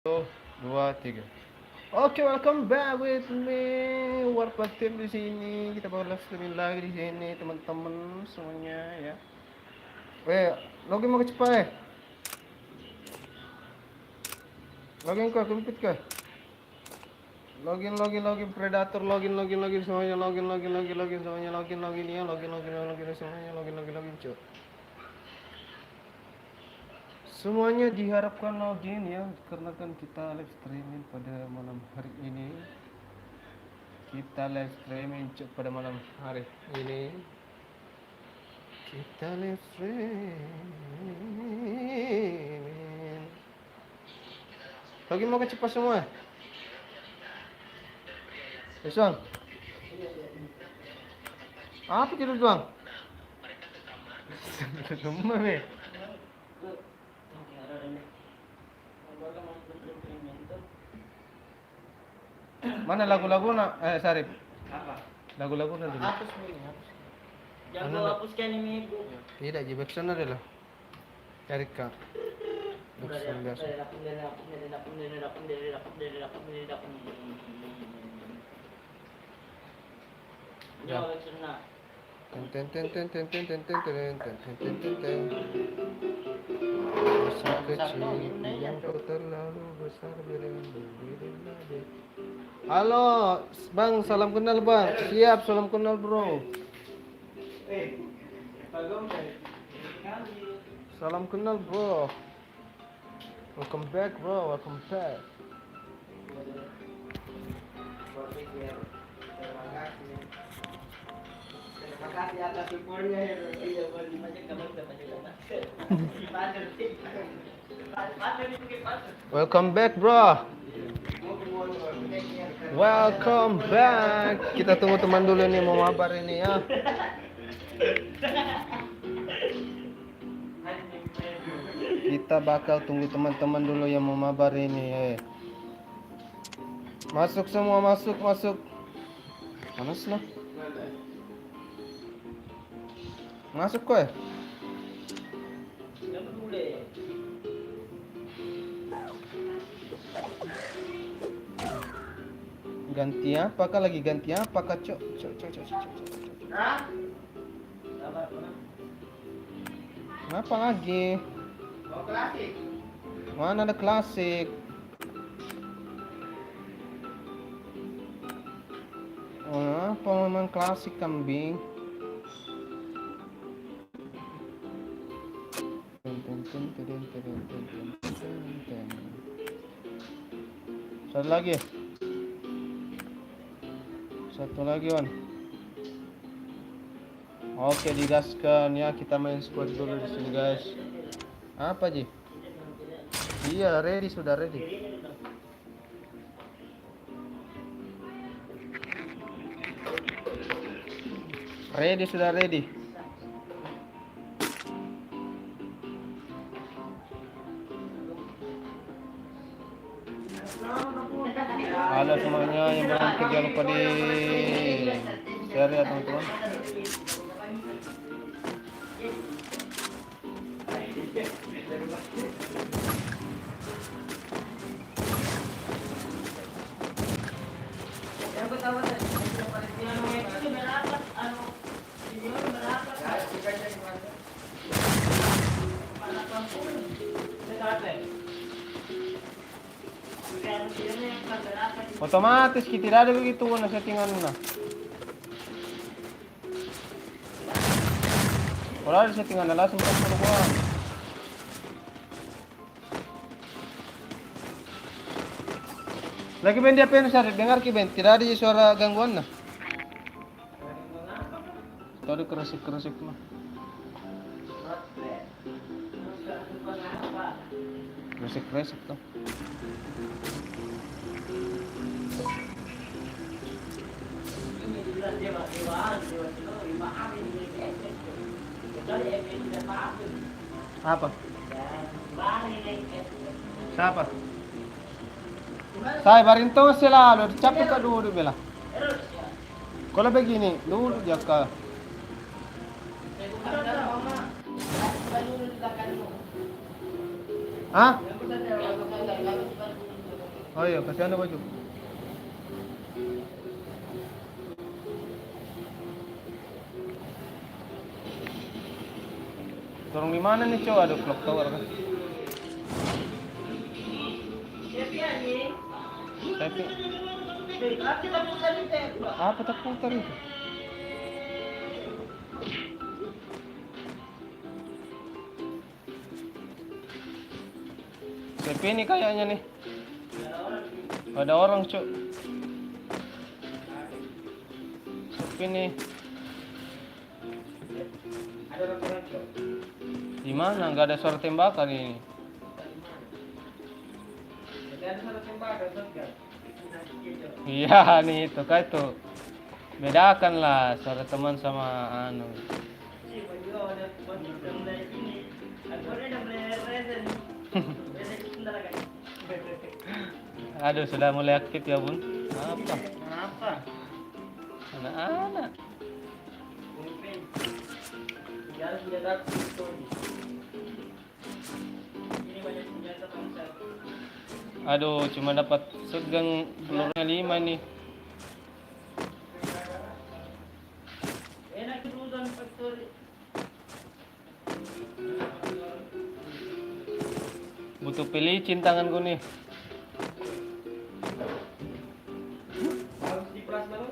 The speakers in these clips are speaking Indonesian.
Satu, dua, tiga. Oke, welcome back with me. Warpat Team di sini. Kita bakal live streaming lagi di sini, teman-teman semuanya ya. Login mau ke cepat eh. Login ke, kumpit ke. Login predator, login semuanya, login semuanya, login ya, login semuanya, login cuy. Semuanya diharapkan login ya, karena kan kita live streaming pada malam hari ini. Kita live streaming pada malam hari ini. Kita live streaming. Lagi mau cepat semua. Bang. Apa tidur bang? Semua nih. Mana lagu-lagu nak? Sarip. Apa? Lagu-lagu nak dulu. Hapus ini, hapus. Jangan kau hapuskan ini ibu. Tidak, di backsound adalah. Cari kak. Backsound biasa. Ya. Ten ten ten ten ten ten ten ten ten ten ten ten ten. Masa kecil yang kau terlalu besar berbeda. Halo, bang, salam kenal bang. Siap, salam kenal bro. Salam kenal bro. Welcome back bro, welcome back. Terima kasih atas supportnya ya. Iya, boleh macam kamu dapat juga. Welcome back bro. Welcome back. Kita tunggu teman dulu nih mau mabar ini ya. Kita bakal tunggu teman-teman dulu yang mau mabar ini. Masuk semua, masuk. Panas lah. Masuk kok ya? Ganti apa? Kak lagi ganti apa? Kak cok. Kenapa lagi? Oh, klasik. Mana ada klasik? Oh, apa memang klasik kambing? Satu lagi Wan. Oke, digaskan ya, kita main squad dulu di sini guys. Apa Ji? Iya, sudah ready. Sudah ready. Halo semuanya yang berangkat, jangan lupa di share ya teman-teman. Otomatis kita tidak ada begitu warna settingan na. Kalau ada settingan na langsung ke perubahan. Lagi band dia pen sar dengar ki band tidak ada suara gangguan na. Tadi keresik mah. Keresik tuh. Apa? Siapa? Saya barinto selalu capek ka dulu bela. Kalau begini dulu jaka. Hah? Oh iya, kasih anda baju. Dorong di mana nih, cow? Ada clock tower kan? Tapi apa tak putar itu? Tapi ini kayaknya nih. Ada orang, cow. Tapi nih. Ada orang cok. Di mana? Nggak ada suara tembakan ini. Jadi ada satu tembakan, shotgun. Iya nih itu kan itu. Bedakan lah suara teman sama anu. Aduh, sudah mulai aktif ya, Bun. Apa? Kenapa? Anak-anak. Tinggal senjata pistol. Ini banyak senjata bangsa. Aduh, cuma dapat shotgun pelurnya 5 nih. Enak dulu factory. Butuh pelicin tanganku nih. Harus diperas dulu.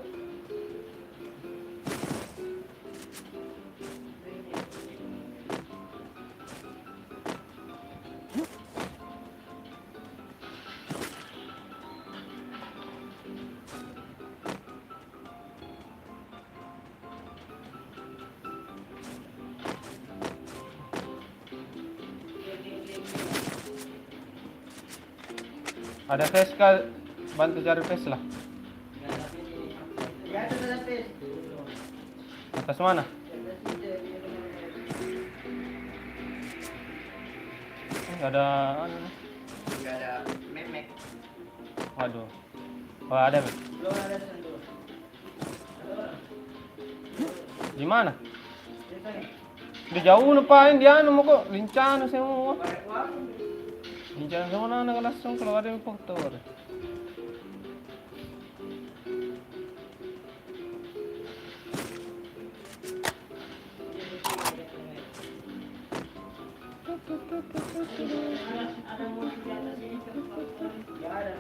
Ada face kah? Bantu cari face lah. Ya ada pes. Atas mana? Nggak ada anu nih. Enggak ada memek. Waduh. Oh, ada, Beb. Belum ada sentuh. Ada orang. Di mana? Di sana. Di jauh nupain dia anu mau kok lincana semua. Pakai warung. Lincana semua anak langsung kalau ada yang foto. Ada musuh di atas ini. Ya ada.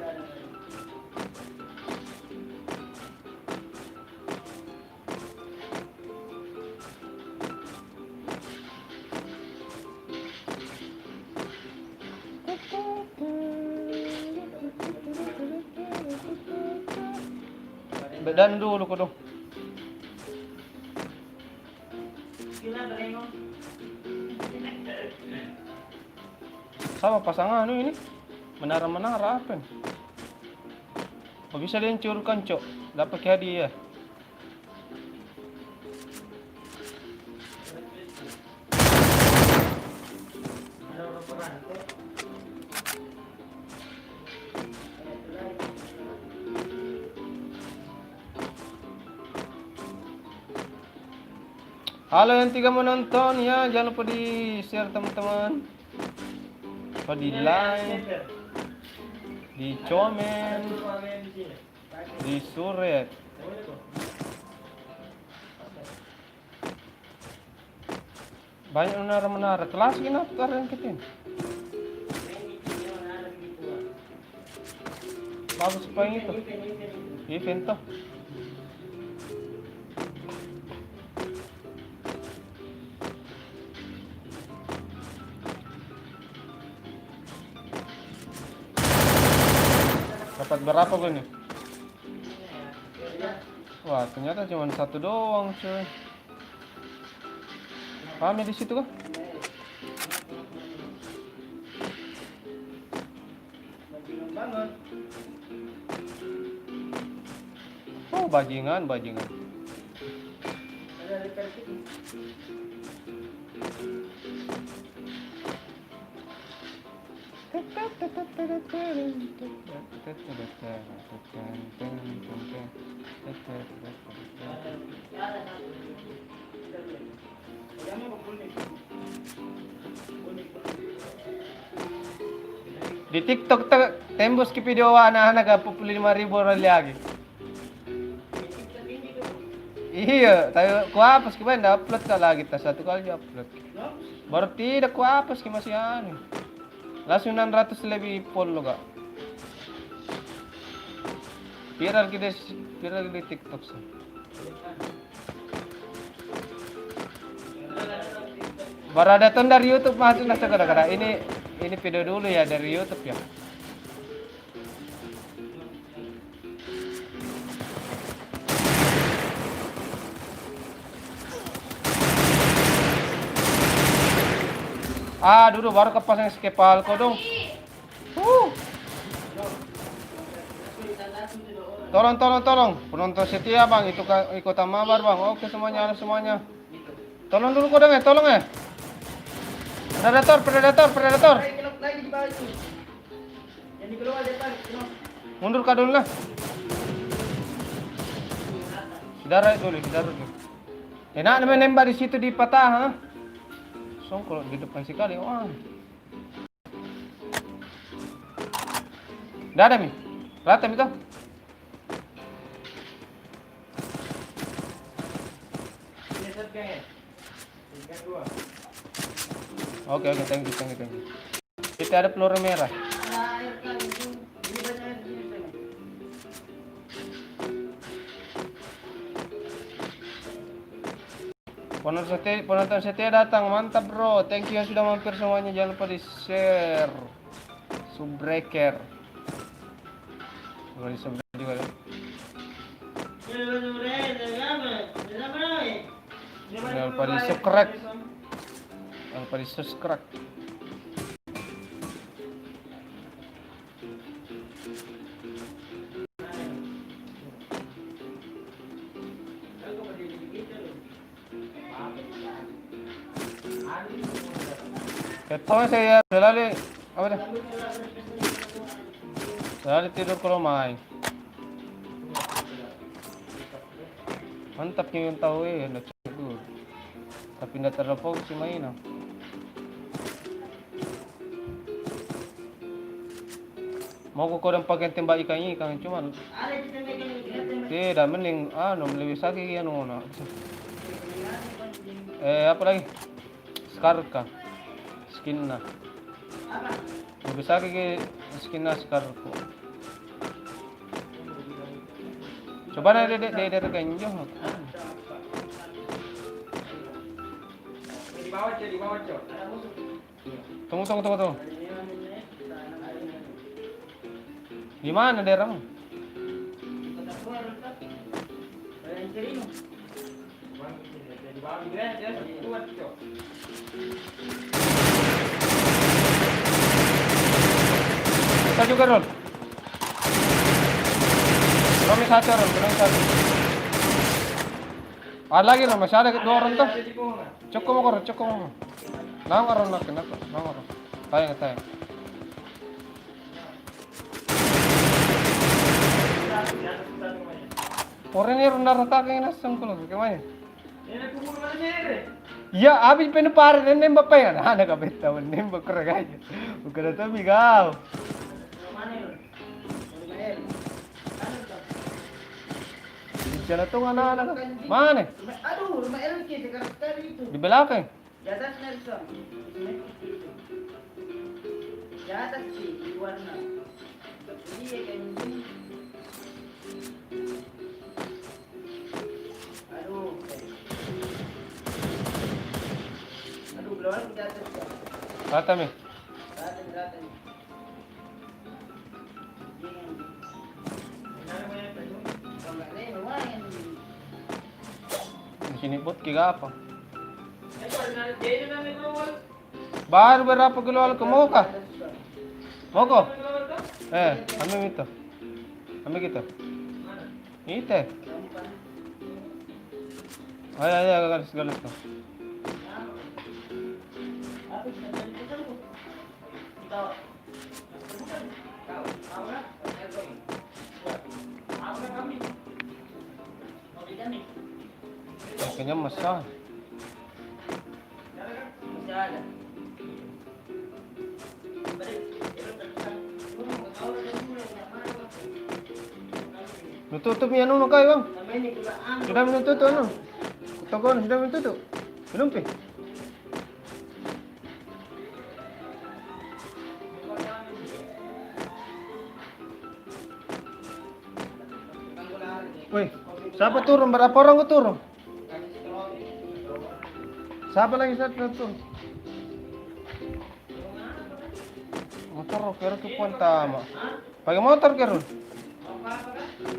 Bedan dulu kok dong. Gila berengong. Sama pasangan anu ini. Menara-menara apa nih? Oh, bisa dihancurkan, Cok. Dapat hadiah. Ada orang perantau. Halo yang 3 menonton ya, jangan lupa di share teman-teman. Lupa di like, di komen, di suret. Banyak menara-menara. Kelas kenapa yang ketin? Bagus apa yang itu? Event tuh. Dapat berapa gue nih? Wah, ternyata cuma satu doang, cuy. Rame di situ kah? Oh, bajingan. Di TikTok tembus ke video na nag-populi 5,000 orang lagi. Iya, tayo kuapos ki ba na-upload ka lagi ta satu kali upload. Baru tidak kuapos ki masih anu. Langsung 600 lebih follow ka. Viral di TikTok sih. Baru ada tuh dari YouTube masuk nasa gara-gara ini video dulu ya dari YouTube ya. Dulu baru kepasang skepal ko dong. Tolong. Penonton setia bang, itu ikutan mabar bang. Oke semuanya. Tolong dulu ko dong tolong ya. Predator. Lagi di bawah itu. Yang di keluar depan. Mundur ka dulu lah. Saudara dulu. Enak naman nembak di situ di patah, ha? Songkol di depan sekali, wah. Dah ada mi, rata mi tuh. Oke, thank you. Kita ada peluru merah. Penonton setia datang, mantap bro. Thank you yang sudah mampir semuanya. Jangan lupa di share, subbreaker. Boleh di subscribe juga ya. Jangan lupa di subscribe. Ketemu saya selalu tidur kalau main. Mantap yung tahu nak tidur. Tapi tidak terlalu si main. Mau ko kodang pakai tembak ikan cuman. Tidak mending lebih sakit na. Apa lagi? Scar ka. Skin na. Lebih sakit skin na scar ko. Coba na dede ganyo. Di bawah, Cok. Tunggu. Di mana daerahmu? Kita juga Ron. Romi satu. Ada lagi Ron, masih ada 2 orang tuh. Cukup mau. Nang Ron nak. Tayang. Orang ini rendah ratakan nasam kalau gimana? Ya, abis penupar dan nembak pa yan. Nakabenta mo nembak ko rin. Huwag na tabi gaw. Diyan na itong anak. Mana? Aduh, rumah LK sekarang itu. Di belakang. Di atas Nelson. Di atas sih, di warna. Iya kayak gini. Aduh, belum di atas. Rata mi. Rata. Di sini bot kiga apa? Baru berapa kilo ke muka? Moko? Ambil itu. Ambil gitu. Itu. Ayo, galis tuh. Kayaknya mesra. Masih ada. Nututup niya ano kayo bang? Namanya ni kulaan. Sudah menutup ano? Togon sudah menutup. Belum pi? Woi, siapa turun? Berapa orang kau turun? Siapa lagi satu turun? Motor kira ke Puantama. Pakai motor kira?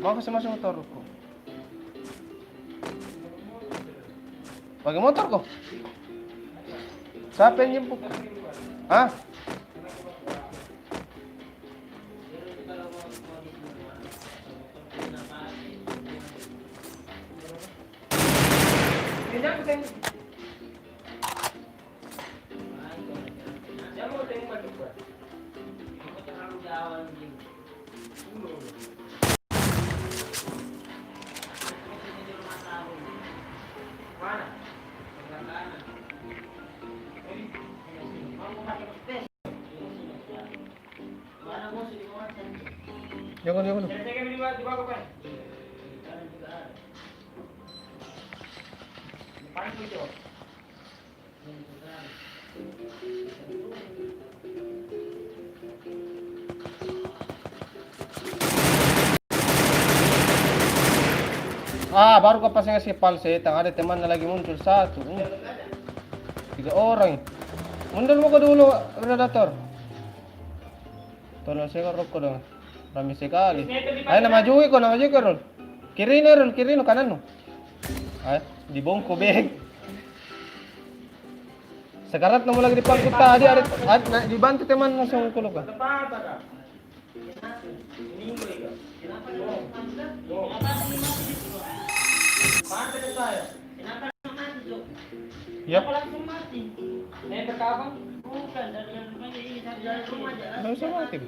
Mau kasih masuk motorku. Pakai motor kok? Siapa yang jemput? Hah? Jangan. Baru kau pasang si palsetang, ada teman lagi muncul satu. 3 orang. Mundur mo ko dulu, predator. Tolong saya rokok dong. Rame sekali. Ayo nama Jui ko, Rol. Kiri no kanan no. Ay, di bongko beg. Sekarat na mo lagi di pangkut tadi, dibantu teman langsung kulog ka. Yap. Nggak usah mati.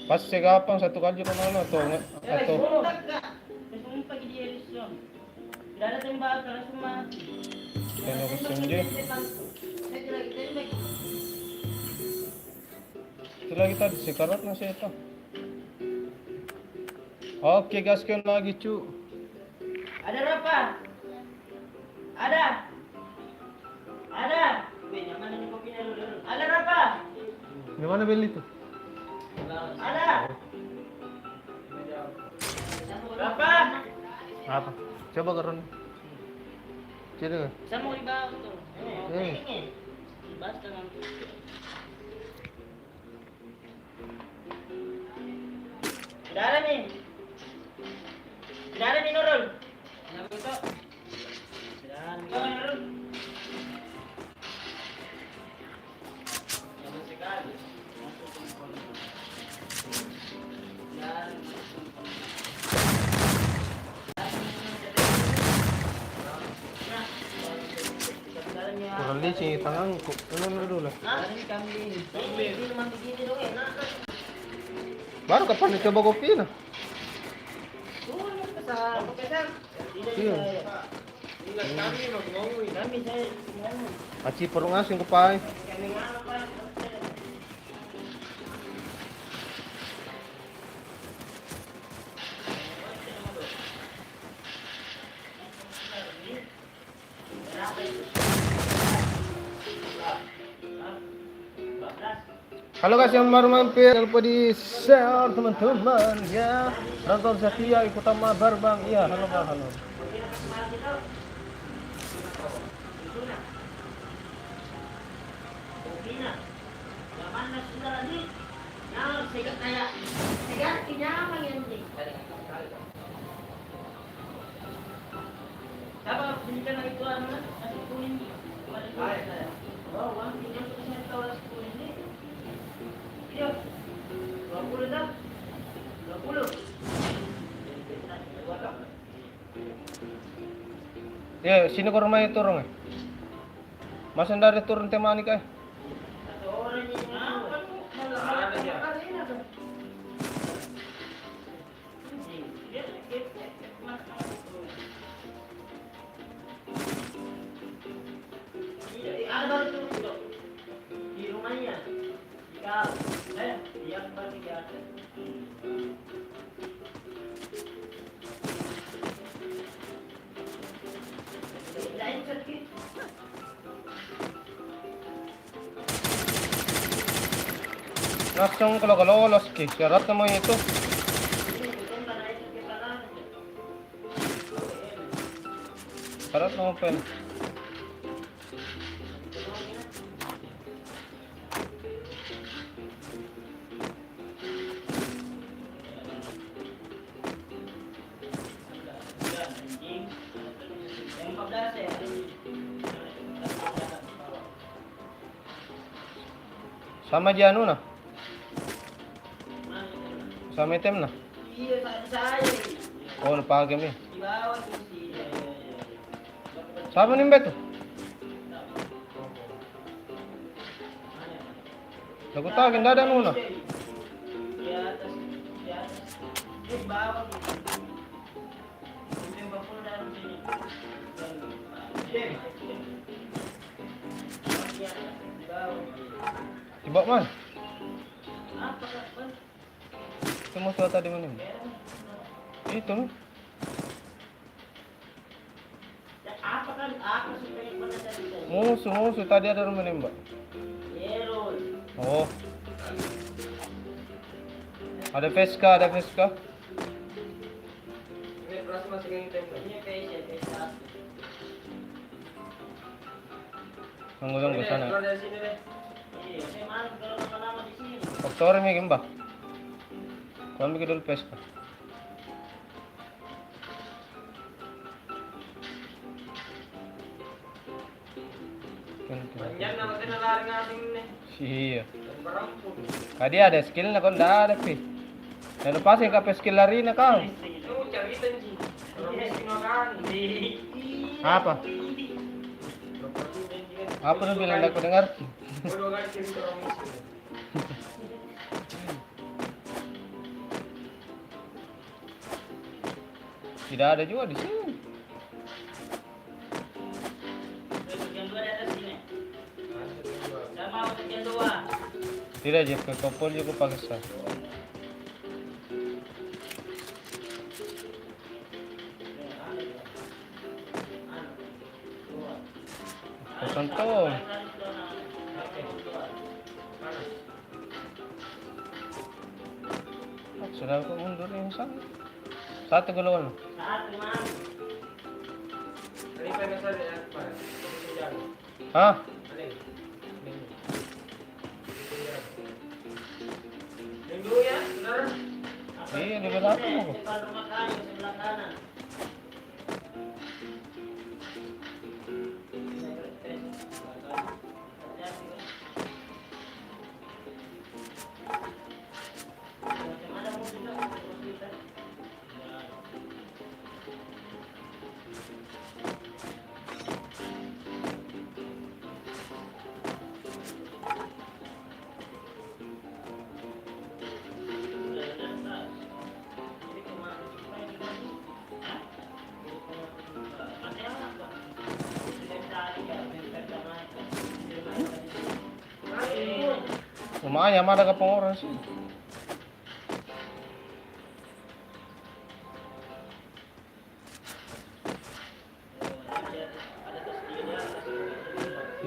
Pas segapang satu kali atau itu lagi tadi sekarat masih itu. Oke, gaskan lagi cu. Ada berapa? Ada. Ada berapa? Gimana beli itu? Ada. Berapa? Apa? Coba keren. Ciri kan? Saya mau dibawa tuh. Basta ng Dara ni Nurul. Ano ito? Nurul. Kurang licin tanganku. Ano dulu? Baru kapan dicoba kopi na? Iya. Aci perlu ngasih ke pai. Halo guys yang baru mampir, jangan lupa di share teman-teman ya. Nonton setia ikut sama Barbang. Iya, halo Bang, halo. Siapa belikan itu nasi kuning? Oh, uang tinggal saya tahu nasi kuning ini. Iya. 20 dah. 20. Ya, sini ke rumah itu orang. Masa dari turun temani kah? Satu orang ini. Ada dia. Ada baru tuh di rumahnya. Jika Yan balik yan. Lain sakit. Langsung kalau loski, syarat namanya itu. Syarat nama pen. Sama Janu na. Sama item na. Iya, saya. Oh, napagam eh. Di bawah sih. Sama nimba to. Nagutagin dadan muna. Di atas, di atas. Di bawah. Hindi ba po na rin sini? Di bawah. Tiba man. Apa kan? Semua suatu di mana? Itu. Apa kan? Apa supaya pada tadi? Musuh tadi ada rumah nembak. Error. Oh. Ada Veska. Ini proses masih yang tempo. Ini PSA. Tunggu sana. Dari sini deh. Iya, saya malu kalau lama-lama di sini. Faktor mi gimba. Kau ambil dulu Veska. Banyak nama kenal ngasing nih. Iya. Berampun. Kadi ada skill na kau dah ada pi. Dan lepas yang kau skill lari na kau. Itu cerita sih. Orang miskin makan. Apa? Apa lu bilang aku dengar? Bodoh kali cerita orang miskin. Tidak ada juga di sini. Bagian dua di atas sini. Sama bagian dua. Tidak je ke kopol juga Pakistan. Kosong tuh. Sudah aku mundur yang sana. Satu golongan. Satu man. Ini pengen saya ya, Pak. Hah? Minggu ya, benar. Iya, di belakang aku. Depan rumah kayu sebelah kanan. Lumayan, ada kapang orang sih.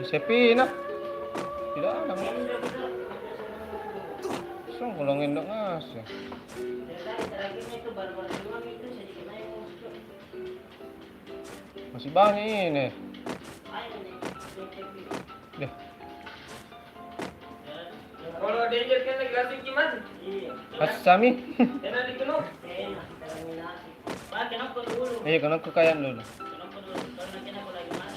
Sepi nak. Tidak ada. Song golongin dong ngas. Masih banyak ini. Deh. Kalau danger kan lagi lasik gimana? Iya. Asami. Enak dikenal? Enak. Pak, kenapa dulu? Iya, kenapa kekayaan dulu? Kenapa dulu? Karena kenapa lagi mana?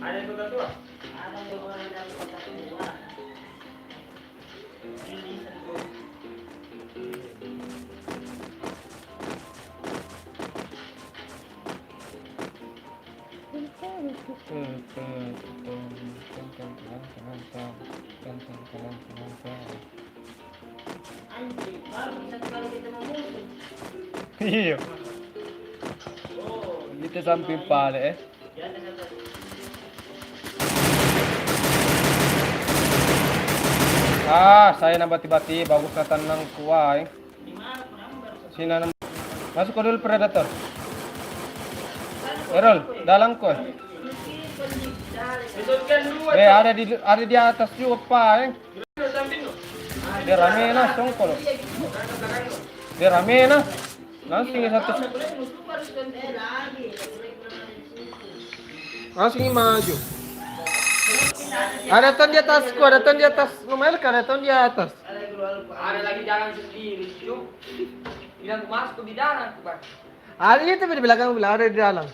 Ada yang kota tua? Ada yang orang dari kota tua. Ini sendiri. Anjing, baru satu kali kita mau musuh. Iya. Oh, Kita sampai pale eh. Di atas. Saya na bati-bati, bagus na tanang kuwai. Di mana pun kamu baru selesai. Sina na masuk ko dulu predator. Errol, dalang ko. Ada di atas juga pa. Dia rame na, songkol. Dia rame na. Langsung satu. Langsung maju. Ada ton di atasku, ada ton di atas. Lumayan kan ada ton di atas. Ada lagi jalan sendiri, yuk. Bilang masuk di dalam, Bang. Ada itu di belakang bilang ada di dalam.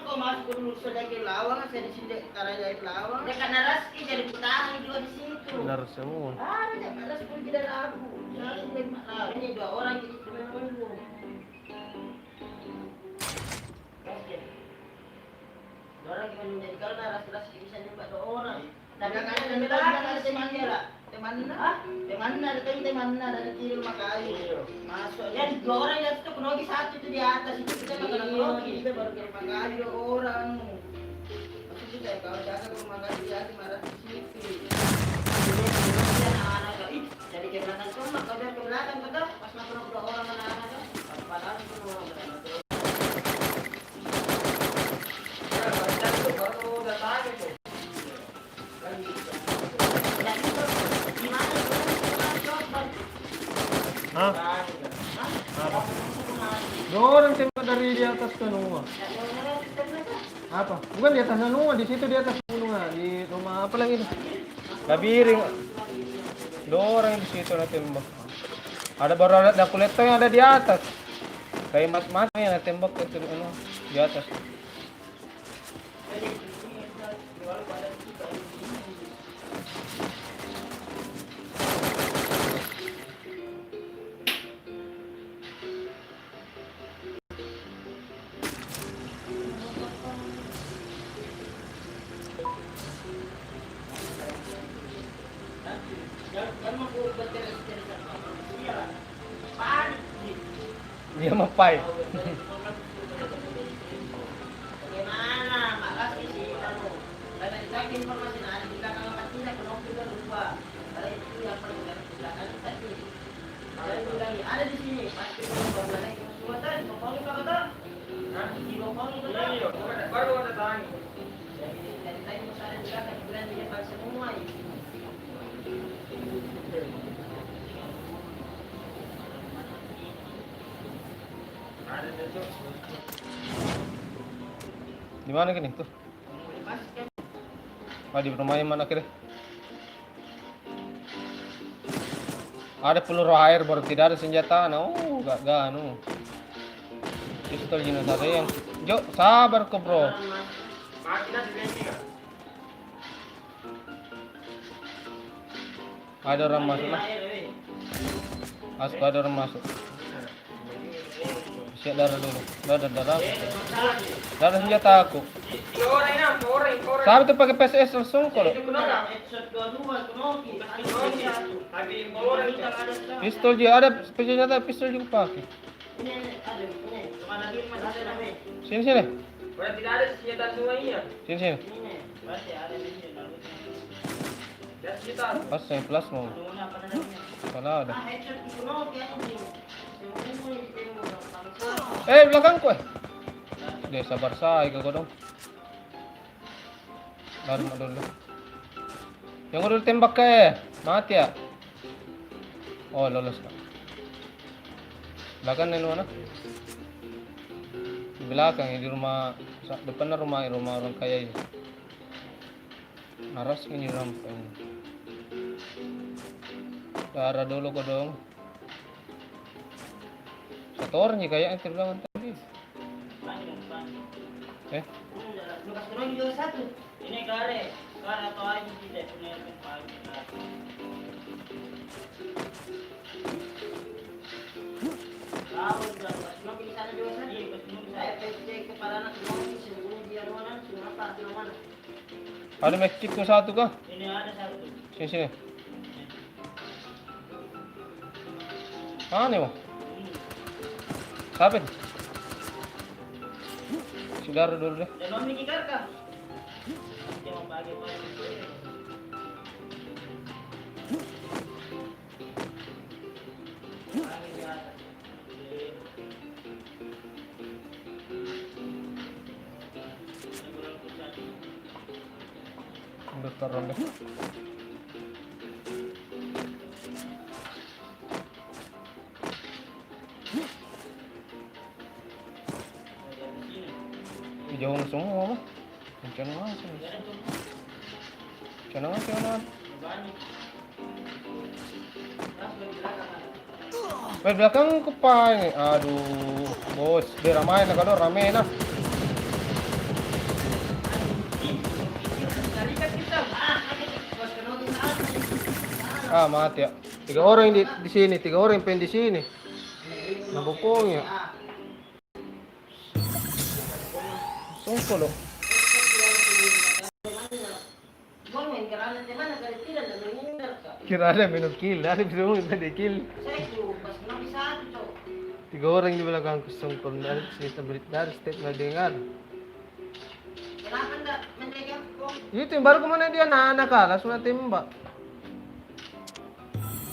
Kau masuk dulu sedikit lawang, saya di sini karena dari lawang. Dia karena Raski jadi putahan juga di situ. Benar semua. Ada Raski pun tidak laku. Ini 2 orang jadi cuma nunggu. Orang cuma menjadi karena Raski bisa nembak 2 orang. Tapi kan ada teman dia lah. Teman ada dari kiri rumah kayu. Masuk ya 2 orang yang itu Kunogi 1 itu di atas itu kita makan Kunogi kita baru ke rumah kayu 2 orang. Maksud kita kalau jaga ke rumah kayu dia marah di situ. Anak-anak jadi ke belakang rumah kau dari ke belakang betul pas makan 2 orang anak-anak padahal itu orang betul. Hah? Apa? 2 orang tembak dari di atas Kanunga. Apa? Bukan di atas Kanunga, di situ di atas Kanunga, di rumah apa lagi itu? Labiring. 2 orang di situ na tembak. Ada baru ada kuleto yang ada di atas. Kayak mas-mas yang tembak itu di atas. Dia mapai. Bagaimana? Makasih sih kamu. Karena saya informasi ada di belakang tempat kita kenapa juga lupa. Kalau itu yang paling belakang tadi. Saya ulangi ada di sini. Pasti kamu bawa lagi ke suatan. Pokoknya apa kata? Di pokoknya kata. Baru ada tangan. Jadi tadi masih ada di belakang bilang dia pakai semua. Di mana gini tuh? Di rumahnya mana kira? Ada peluru air baru tidak ada senjata. Gak anu. Pistol jenis ada yang. Jo, sabar kok bro. Ada orang masuk lah. Ada orang masuk. Siap darah dulu. Darah senjata aku. Sabi itu pakai PSS langsung kok. Pistol juga ada senjata pistol juga pakai. Sini. Berarti tidak ada senjata semuanya. Sini. Senjata. Pas saya plus mau. Kalau ada. Belakangku Dia sabar saya kau dong. Lari dulu. Yang udah tembak mati ya. Oh lolos kak. Belakang ini mana? Di belakang ya di rumah depan rumah orang kaya ini. Aras ini rampai. Darah dulu kau dong. Satu orang nih kayaknya terbang tadi. Lukas turun juga 1. Ini kare atau aja tidak punya pagi. Tahu sudah. Cuma di sana juga 1. Satu yang mana? Ada medkit ko satu kah? Ini ada satu. Sini sini. Ano mo? Sapit. Sigaro dulu deh. Dan Om Niki Karka. Dia mau bagi poin. Dokter deh. Jauh semua mah. Jangan masuk. Jangan masuk. Belakang ko pa eh. Aduh, bos, ramai na kalau rame na. Ah, mati ya. 3 orang di sini, 3 orang yang di sini. Nabukong ya. Sungkol loh. Kira ada minum kill, ada minum tadi kill. 3 orang di belakang sungkol dari cerita berita dari step nggak dengar. Kenapa enggak menjaga kok? Itu yang baru kemana dia anak kalah sudah tembak.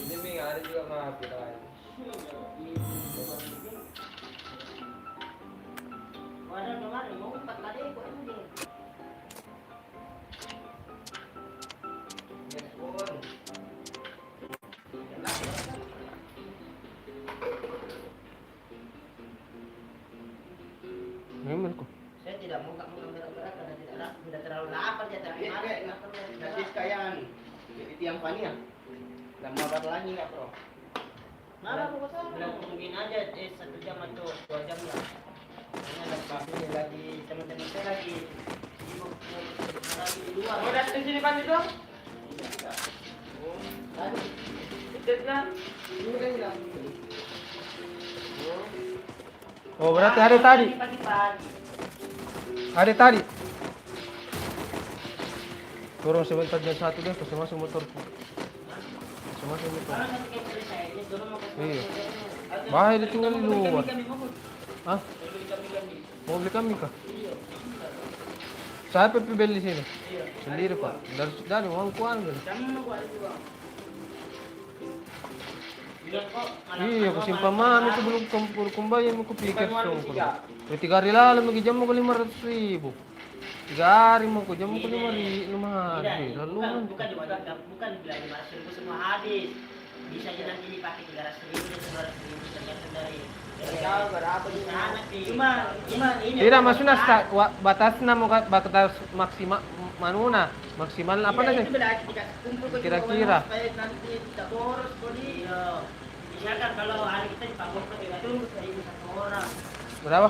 Ini Ming ada juga mah kita. Wadah kemarin mau 4 kali kok ini. Memang kok. Saya tidak mau kamu berat-berat karena tidak terlalu lapar ya tapi Nasi kayaan jadi tiang pania. Lama lagi nggak bro? malah aku bilang tungguin aja 1 jam atau 2 jam lah. Ini ada papi lagi teman-teman saya lagi sibuk lagi di luar. Oh, datang di sini kan itu? Tadi Itu kan. Ini kan bilang. Oh, berarti ada tadi. Pagi-pagi. Ada tadi. Turun sebentar jam 1 deh, pasti masuk motor. Pasti masuk motor. Kalau nanti kayak selesai ini turun mau ke Iya. Bahaya ditinggal di luar. Kami mau. Hah? Kami. Mau beli kambing kah? Iya. Siapa yang beli di sini? Iya. Sendiri pak. Dari uang kuan kan? Kamu mau buat itu bang? Bilang kok. Iya, aku simpan mana itu belum kumpul kembali mau kupikir songkol. 3 hari lalu lagi jam mau ke 500.000. 3 hari mau ke jam mau ke 5 hari. Lalu bukan bilang 500.000 semua habis. Bisa aja nanti dipakai 300.000 dan 900.000 tergantung dari Tahu berapa di sana sih. Cuma ini. tidak maksudnya batasnya mau batas maksimal manuna maksimal apa Iya, namanya? itu beda ketika kumpul ke Kira-kira. supaya nanti tidak boros kodi. Iya. Misalkan kalau hari kita dipakai ke 300.000 satu orang. Berapa?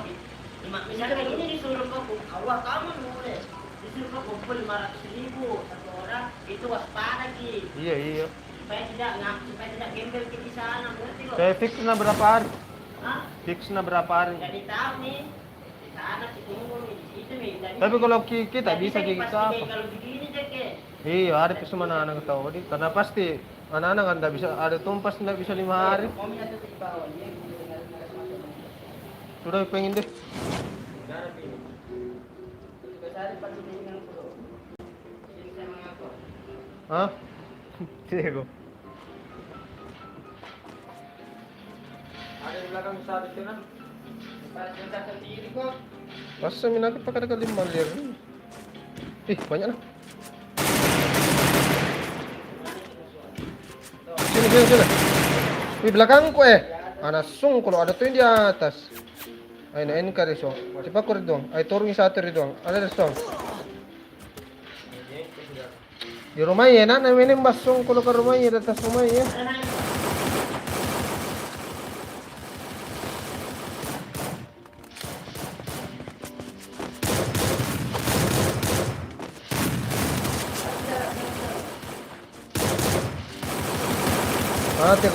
Misalkan ini disuruh kok Allah kamu boleh. Disuruh kok kumpul 500.000 satu orang itu waspada ki. Iya. Supaya tidak gembel ke di sana, ngerti kok? Saya fix na berapa hari? Hah? Fix na berapa hari? Jadi tahu nih. Di sana si tunggu nih di situ nih. Jadi- Tapi kalau kita Jadi bisa saya jadi pasti apa? kayak kalau begini deh ke. Iya, ada itu mana anak tahu di karena pasti anak-anak kan tidak bisa ada tumpas tidak bisa 5 hari. Mau minta tuh di bawah dia gitu dengan masuk. Sudah pengen deh. Garap ini. Juga saya pasti dengan pro. Jadi saya mengaku. Hah? Tidak. Ada di belakang satu itu kan. Pas kita sendiri kok. Masa minat pakai kali 5 lir. Ih, banyak lah. Sini. Di belakangku anak sung kalau ada tuh yang di atas. Ay, na ka rin song. Siapa ko rin doon? Ay, turun sa atin rin doon. Ada rin song. Di rumah ya, na namin yung basong kulo ka rumah ya, atas rumah ya.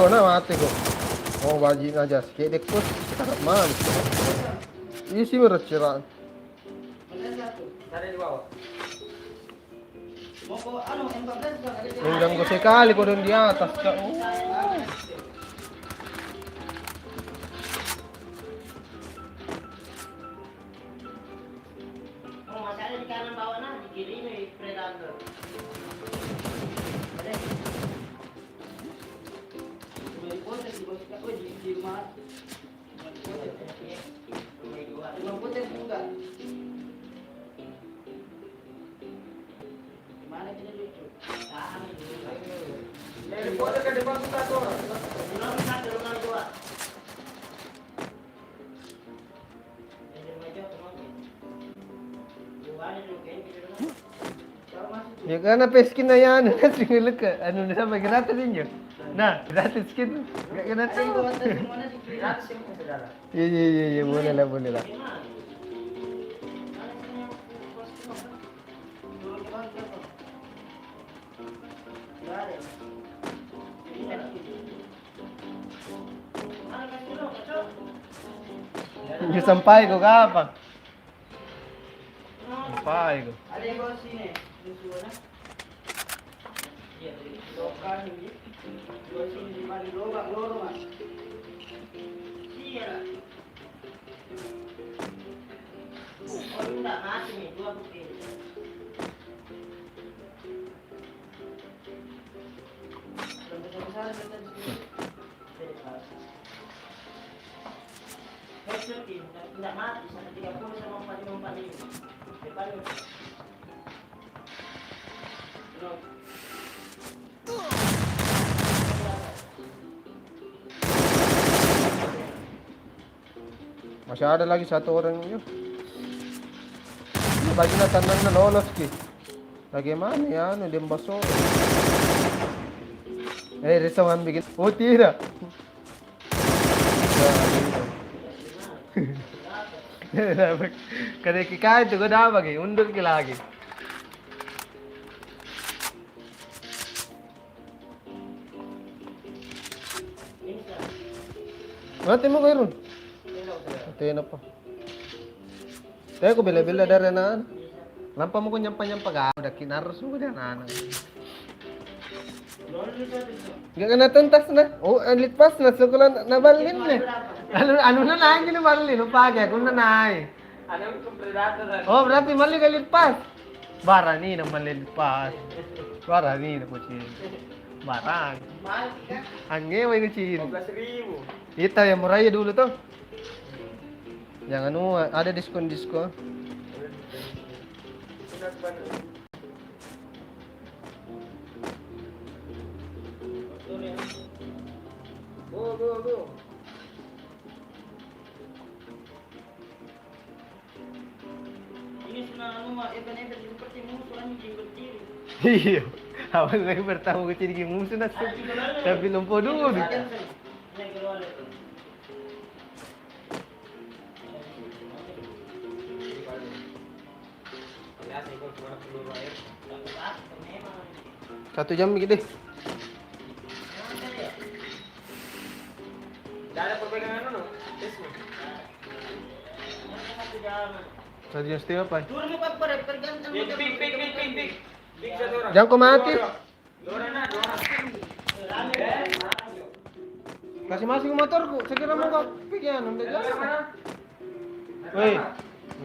Mati ko. Oh, wajib aja. Kayak dekut, cakap man. Isi mereciraan. Ada di bawah. Mau ko, ano, M14 ba? Hanggang ko sekali ko doon di atas ka. Oh. Oh, masyado di kanan bawah na, di kiri may predator. Di potes, di bos ka, di rumah. Di potes juga. Gimana kita lucu? Tahan dulu. Dari foto ke depan kita tuh. Rumah satu, rumah dua. Jadi rumah jauh, rumah dua ada dulu kayaknya di rumah. Kalau masuk Ya karena peskin na yan. Singulit ka. Ano na naman, gratis ninyo. Na, gratis skin. Gratis. Gratis yung saudara. Iya. Boleh lah, boleh lah. Yung sampay ko kapag. Sampay ko. Ada yang bawa sini, lucu na. Iya, lokal ini. Bawa sini di mana lubang lorong. Iya lah. Oh, enggak mati nih, dua bukti. Belum besar-besar kita di sini. Headshot ini, tidak mati, 130 sama 45. Depan lu. Belum. Masih ada lagi satu orang itu. Bagi na tanang na lolos ki. Bagaimana ya, ano din baso. Risauan bikin. Oh tidak. Kada kikain tu ko dapat ki, undur ki lagi. Mati mo kayo ron. Ito na pa. Tayo ko bila-bila dari na. Lampa mo ko nyampa-nyampa ka. Udah kinaros mo ko dyan. Gak kena tuntas na. Oh, litpas na. So ko lang nabalin na. Ano na na, hindi na balin. Upagay, kung na na. Ano yung predator? Oh, berarti mali ka litpas. Barani na malilpas. Barani na po siya. Barang. Ang ngeway ko siya. 15,000. Ito, yung muraya dulu to. Yang anu, ada diskon-diskon. Go. Ini sudah anu mah event-event seperti musuh anjing berdiri. Iya. Awal lagi bertamu ke sini musuh nasi. Tapi lumpur dulu. Yang keluar itu. Satu jam gitu deh. Tidak ada perbedaan no? Satu jam setengah apa? Turun mo pa pergantan mo. Big. Big sa dora. Jangan kau mati. Dora na. Kasih masing motorku. Segera mau kau pikiran. Udah jalan. Woi,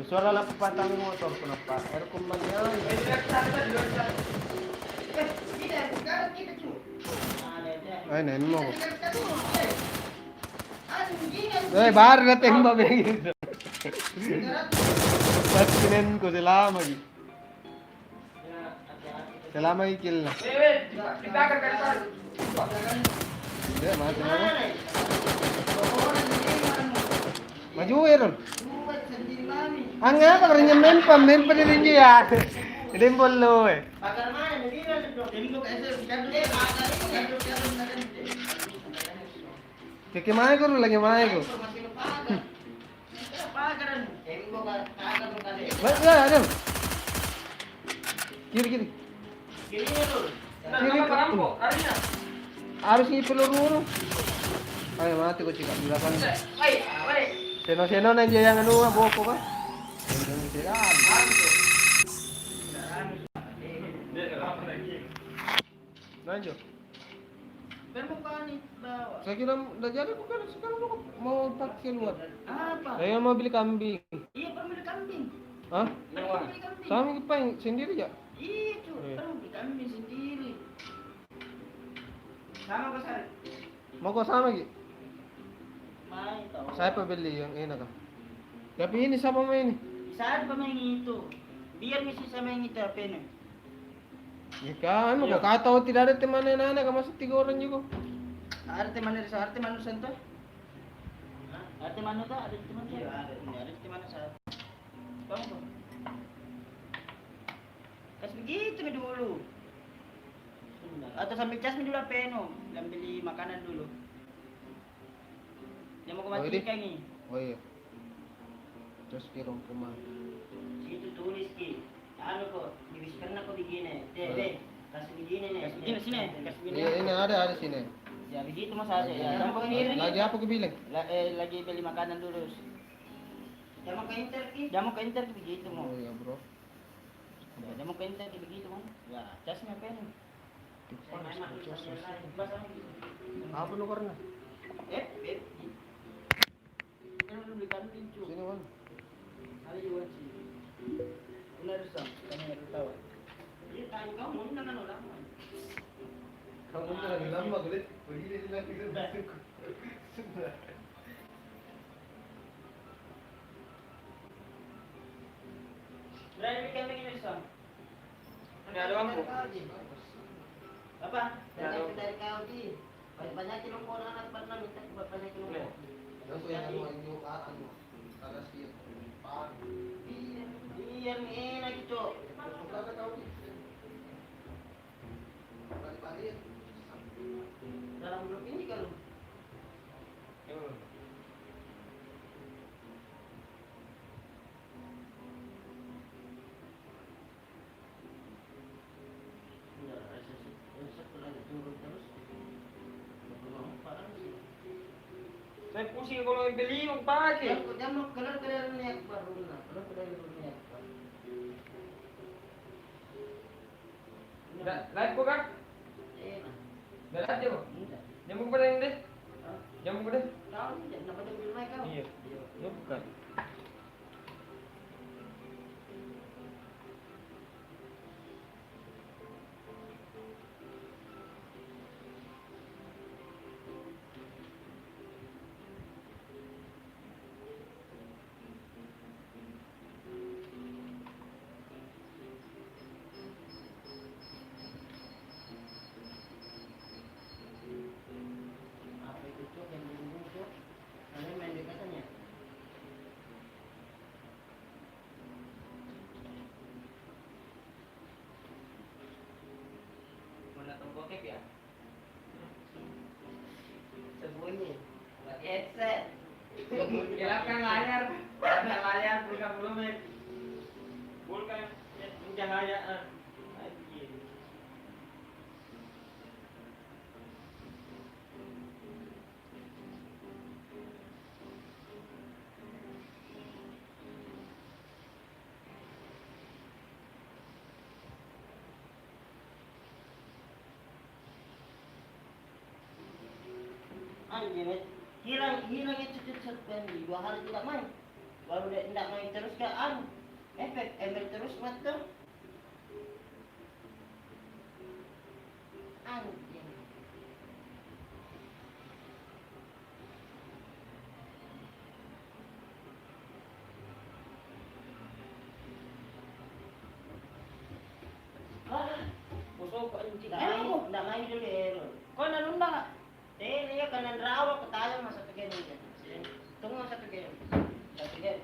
suara lah patang motor kenapa? Air kumbangnya. Ay, nen mo. Baru na tembak begitu. Paskinin ko sila lagi. Selama ikil na. Kita akan kasar. Ya, mati na ako. Maju ron. Ang nga pa rin yung men pa rin niyo yan. Hindi mo lo eh. Pagar mana ni dia tu. Tembok ese jadu eh jadu na ganti. Kikimay ko lagi may ko. Pagaran. Tembok pagar mo kasi. Ano? Kiri. Kiri mo tu. Kiri pa Rambo, arinya. Harus ipeluru. Ay, mati ko chika. Bilakan. Ay, mari. Seno na diya yang ano, boko ka. Lanjut. Permukaan itu bawa. Saya kira udah jadi bukan sekarang mau pakai luar. Apa? Saya mau beli kambing. Iya, pemilik kambing. Hah? Pemilik kambing. Sama apa yang sendiri ya? Itu, Iya. pemilik kambing sendiri. Sama besar. Mau kau sama Gi? Main tau. Saya pembeli yang enak kan. Tapi ini siapa main ini? Saat pemain itu, biar mesti sama yang itu apa ini? Ya kan, mau Iya. kau tahu tidak ada teman anak-anak kan masuk 3 orang juga. Ada teman dari arte manu sentuh? Arte manu tuh ada teman tuh? Iya ada teman saya. Kamu tuh? Kas begitu nih dulu. Atau sambil cas dulu apa no? Beli makanan dulu. Dia mau Oh, ke ini? Matika nih. Oh iya. Terus kira rumah. Situ tulis ki. Anu kok, diwhisper na ko begini. Deh, kasih begini nih. Kasih begini sini, kasih begini. Iya ini ada sini. Ya begitu mas aja. Ya, jangan pakai diri. Lagi apa kau bilang? Lagi beli makanan dulu. Jangan ke inter ki. Jangan ke inter ki begitu mo. Oh iya bro. Jangan ke inter ki begitu mo. Ya, casnya pen. Apa lu karena? Eh. Kan udah beli kambing cu. Sini man. Ada juga sih. Benar sam, kami harus tahu. Iya, tahu kamu mau dengan orang. Kamu tuh lagi lama gelit. Begini lagi gitu. Berani beli kambing ini sam. Nggak ada lampu. Apa? Ya, dong. Dari kau di. Banyak kilo kau anak pernah minta banyak kilo. Iya. Aku yang mau itu anu. Ada sih. Iya, enak itu. Ada kau di. Balik-balik. Dalam grup ini kalau ya, rasa lagi turun terus. Belum parah sih. Saya pusing kalau yang beli yung pakai. Jangan keluar niat baru nah. Keluar niat. Live ko kan? Enak. Live dia mo. Enggak. Jamu ko pa rin din. Hah? Jamu ko din. Tahu tidak? Dapat beli mereka? Iya. Iya bukan. Apa itu cok yang bingung cok? Kalian main di katanya? Mau datang bokep ya? Sembunyi. Pakai headset. Kira kan layar. Ada layar bukan belum ya. Bukan pencahayaan. Anjir. Anjir, hilang itu cut pen 2 hari tidak main. Baru dia tidak main terus ke efek ember terus mata. Anjir. Busog ko anjing. Tidak main dulu ya. Kau nalunda nggak? Dia kanan rawa ke tayo mas satu game aja. Tunggu satu game. Satu game.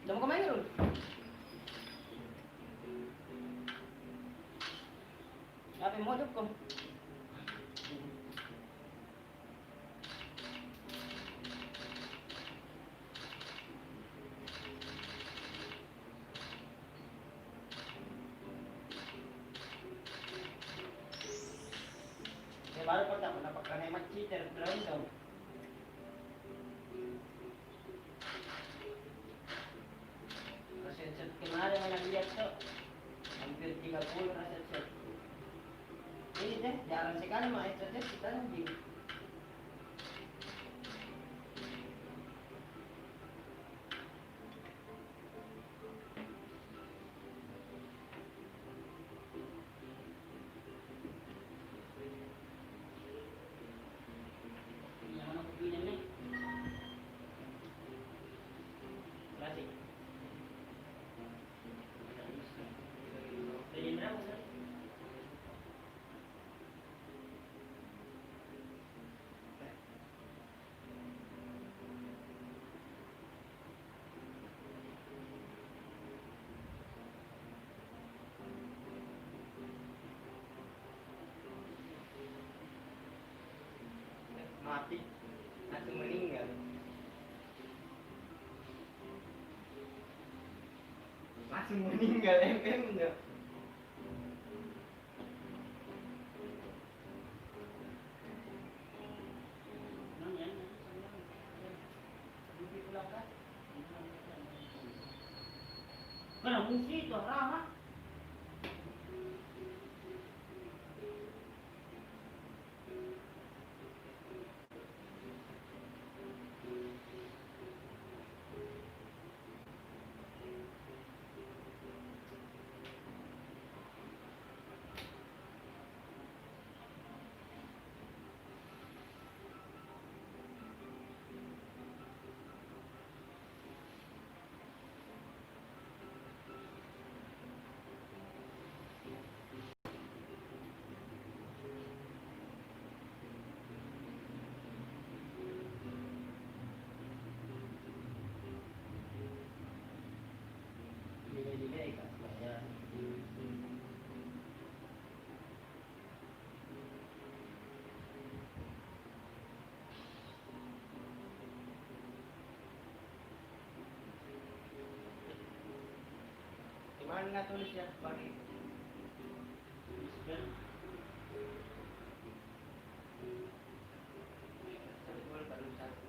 Udah mau kemana lu? Apa yang mau dukung? Baru kau tak mendapatkan hemat cheater berani dong. Set kemarin kan mah itu teh kita di yang mana kopinya nih? Klasik. Jadi berapa sih? Mati. Langsung meninggal. Langsung meninggal enggak. Mana musik itu ramah? Delay kan supaya Gimana tulisnya pagi? dispen Satu gol baru satu.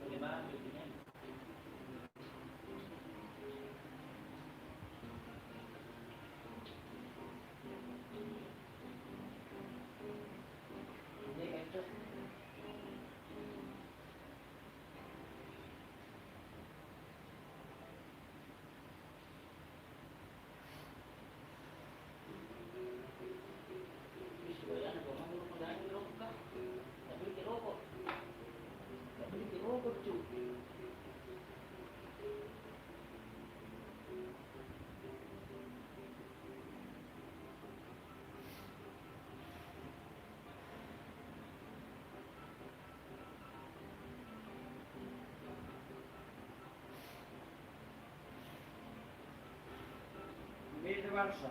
bagaimana bikinnya? Ini itu Bismillah, gua mau pegang rokok kah? Tapi di rokok. Tapi di rokok cuy. Ini Barca.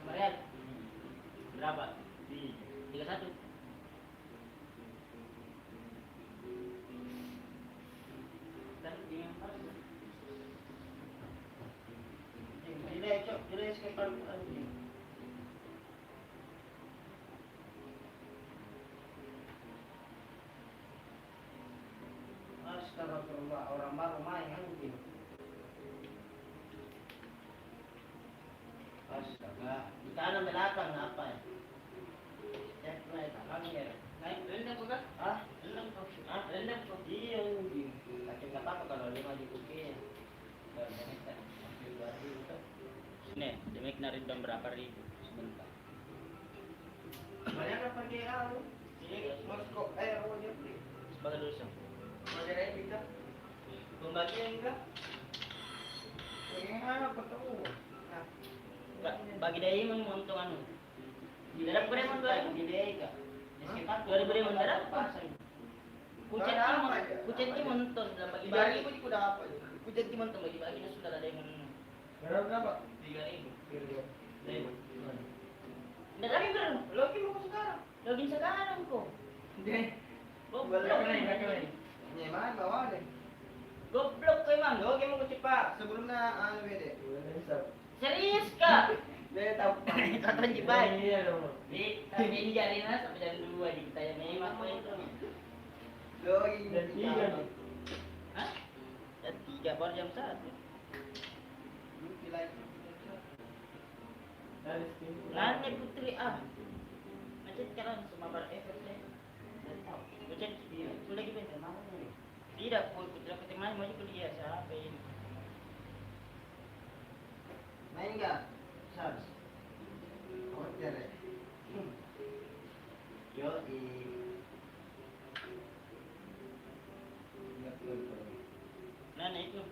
Kemarin berapa? 31. Dan dengan apa? Delay cok, delay sekali lagi. Astagfirullah, orang baru main anjing. Astaga, di kanan belakang apa ya? Cek naik kanan ya. Naik rendang bukan? Ah, rendang kok. Ah, rendang kok. Iya anjing. Tapi nggak apa-apa kalau 5 di kuki. Dan ini kan ambil 2.000 tuh. Nih, demi kena rendang berapa ribu sebentar. Banyak era pergi lalu. Moskow, Roger. Sebagai dosen. Roger kita. Pembagian enggak? Apa tahu? Nah, Bagi dia menguntung anu. Dalam Bremen 2000 ide enggak? 2000 dalam Kucet ki menonton dalam bagi-bagi. 3.000 juga dapat. Kucet ki menonton bagi-bagi na sudah ada yang menonton. Berapa? 3.000. 3.000. Nggak lagi bro. Login mo ko sekarang. Login sekarang ko. Hindi. Goblok. Nyaman, bawa deh. Goblok ko emang. Login mo ko cepat sebelum na ano bede. Serius ka? Bede tahu. Tonton Jibai. Iya dong. Di tapi ini jari na sampai jam 2 di kita yang memang ko itu. Login. Dan 3 nih. Hah? Jam 3 baru jam 1. Nanya Putri ah. Macet kan sama bar efek saya. Macet sudah gitu mau. Tidak Putri aku teman mau kuliah siapa ini? Main enggak? Sars. Hotel ya. Yo di Nah itu.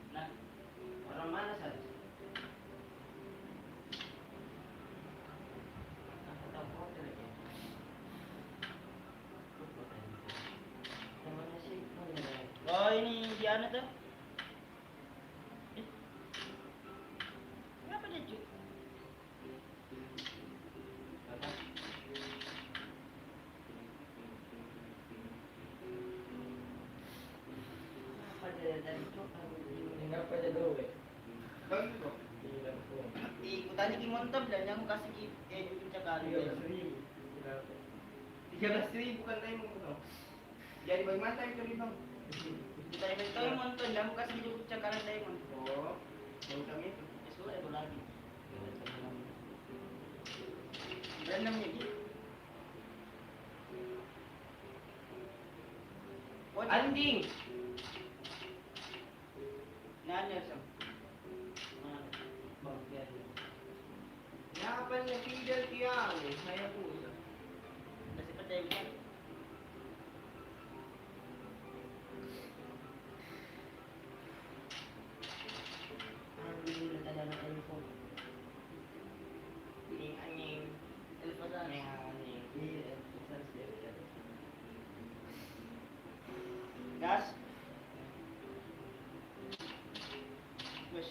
Nah, orang mana Sars? aku tahu hotel ya. Namanya sih mana? Oh ini di anu tuh. Kenapa dia cuk? Apa dia dari cuk? Tinggal aja dulu ya. Login ko. Ikutan ki montor dan yang kasih ki YouTube cakali. 13.000 kan tayo mo ko. Jadi bagaimana tayo kali bang? Kita itu montor dan kasih YouTube cakali tayo mon. Oh, mau kami itu. Itu itu lagi. Dan namanya gitu. Anjing. Nanya sam. Kenapa niya Fidel Tiang? Saya po. Kasi patay ka. Anjing, natala na telepon. Anjing. Telepon sa akin. Iya, Gas. Gus.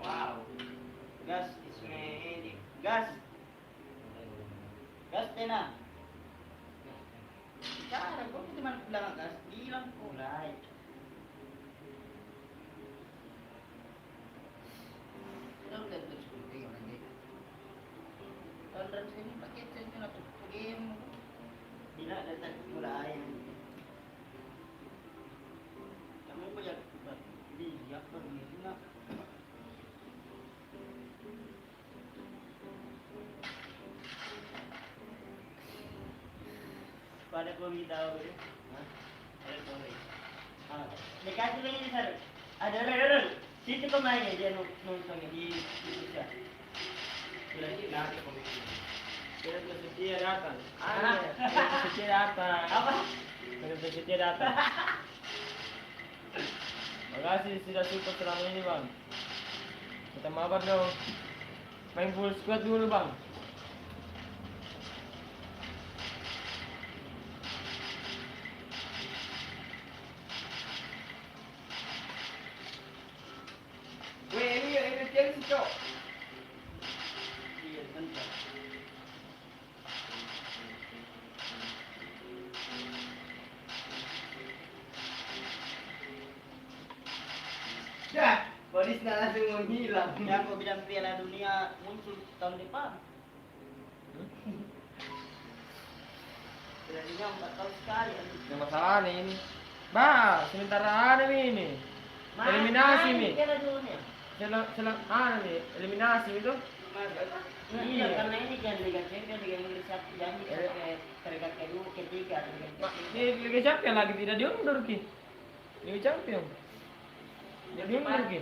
Wow. Gas is me. Gas. Gas tena. Cara kok itu man bilang gas, bilang kulay. Tahu kan terus kuliah lagi. Kalau sini pakai cek na to. Game. Bila datang kulay. Kamu banyak dia pergi na. Pada ko bitaw ko. Ada sorry. Dekat lang ini sir. Ada. Situ pemainnya dia nonton di situ. Lagi nak komisi. Kira setia datang. Ah. Setia datang. Apa? Kira setia datang. Makasih sudah support selama ini bang. Kita mabar dong. Main full squad dulu bang. Weh, ini Chelsea cok. Iya, bentar. Dah, polis na langsung menghilang. Yang kau bilang Piala Dunia muncul tahun depan. Piala Dunia 4 tahun sekali. Yang masalah nih ini. Bah, sementara ada ini. Eliminasi nih. Piala Dunia. Nih, eliminasi itu. Iya, karena ini kan Liga Champions, Liga Inggris satu janji sampai peringkat kedua, ketiga, Di Liga Champions lagi tidak diundur ki. Liga Champions. Jadi diundur ki.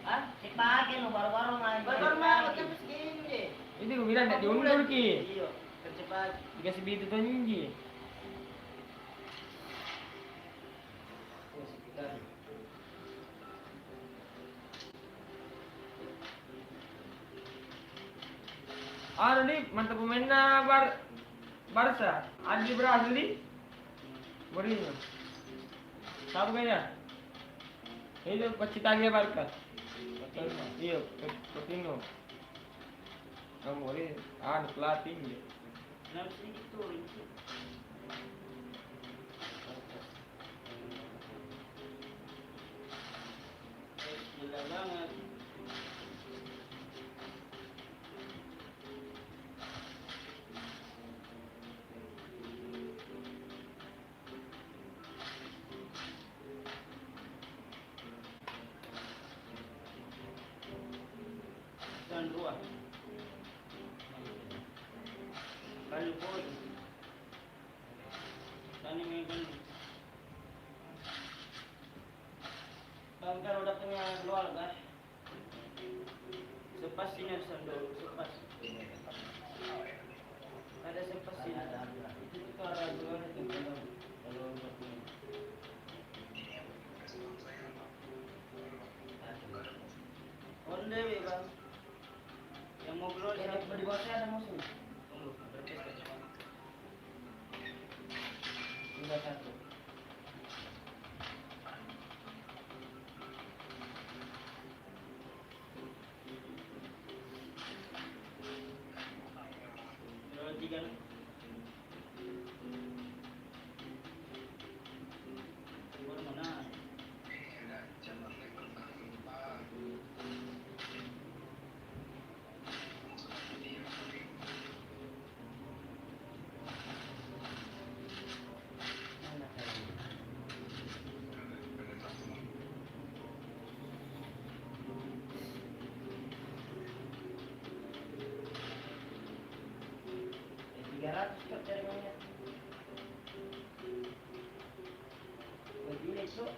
Ah, pagi no baru-baru main. Baru-baru main macam segini deh. Itu gue bilang tidak diundur ki. Iya, kerja pagi. Dikasih begitu tuh nyinji. Ada nih mantan pemainnya Barca. Ada di Brazil nih. Mourinho. Satu kayaknya. Itu pecitanya Barca. Iya, Coutinho. Kamu ini pelatih. Kenapa sedikit turun sih? Gila banget. Dan dua. Kalau boy. Tani megan. Bang kalau udah punya keluarga. Sepas ini harus dulu, sepas. Ada sepas ini. Itu kita ada dua itu kalau Onde bang. Yang mau keluar di bawah saya ada musuh. Udah satu. Dua tiga. Mana? Dari mana? Begini so,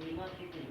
ingat itu.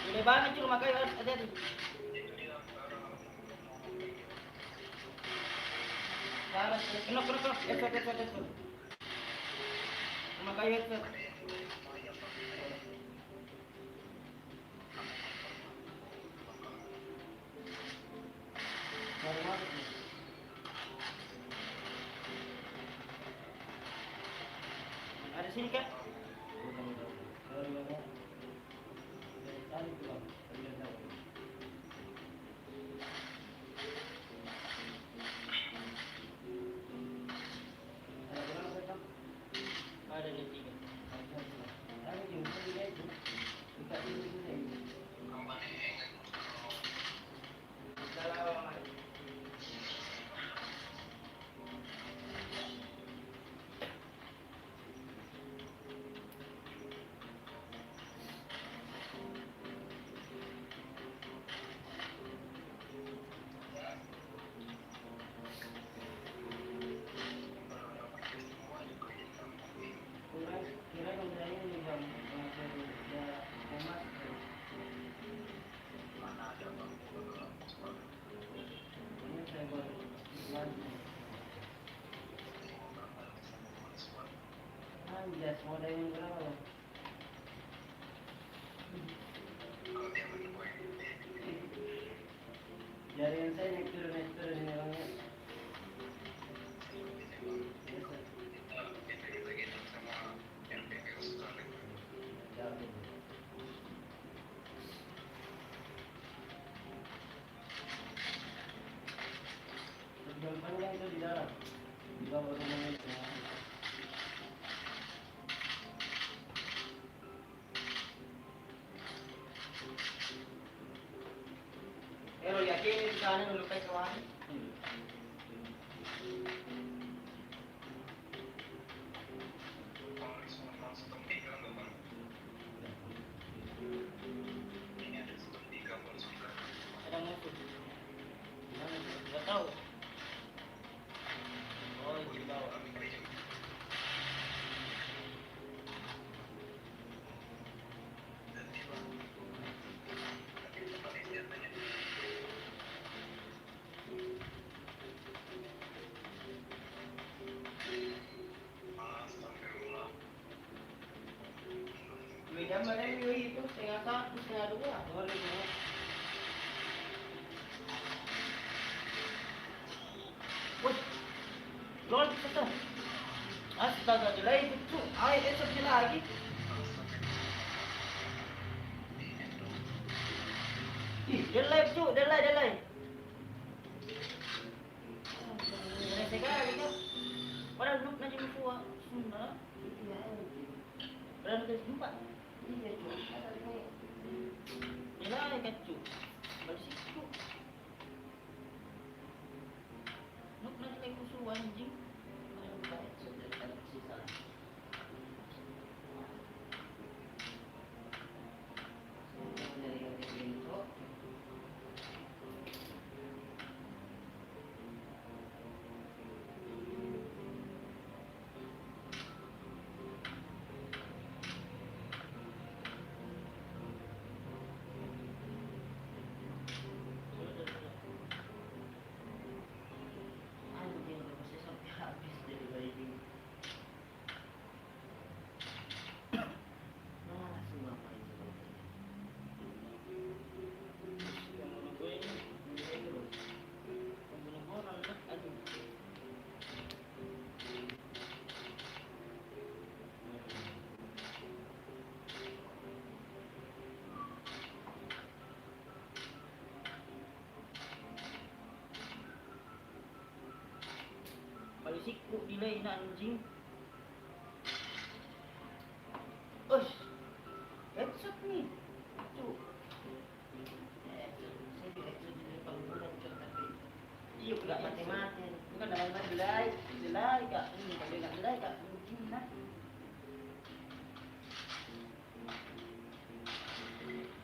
Gede banget cuy makanya hati-hati. Kenok. Headset. Makanya headset. sini kan? Ada di tiga. Yes, mau ada yang berapa? Jarian saya naik turun ini orangnya. Jam panjang itu di dalam, di bawah rumahnya. Pero yakin di sana nulupay kawan. Ada musuh. Nggak tahu. Oh, di bawah. Jam mana itu setengah satu, setengah dua. Boleh ya. Wih, lol kita. Astaga, delay itu. Ay, esok lagi. Ih, delay tu, delay. Delay sekali kan. Padahal duduk nanti musuh Sunda. Berapa kali jumpa? Iya, cu. Delay kan, cu. Balik situ. Nuk nanti kayak musuh anjing. Baik, sudah tersisa. Kalau siku delay na anjing. Ush, headshot nih. Tuh. Headshot. Saya di headshot di panggungan tapi iya nggak mati-mati. Bukan dalam delay kak. Ini kalau nggak delay kak mungkin lah.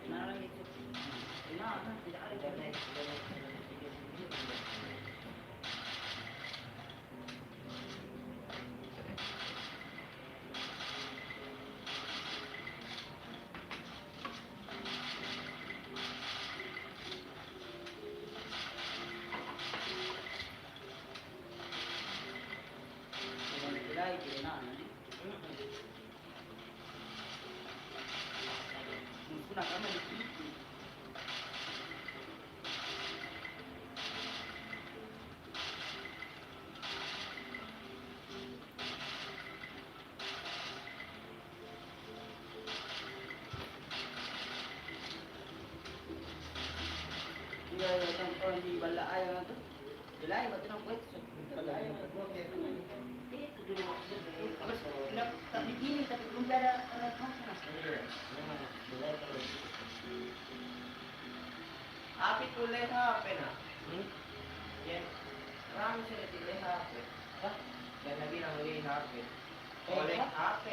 Kenapa gitu? Kenapa tidak ada delay? Bilay, ba't ng pwetso? Bilay, itu dulu. Terus, tak begini, tapi belum ada Happy tuloy HP na. Yan. Marami sila tuloy HP. Yan lagi nang uli HP. Ulit HP.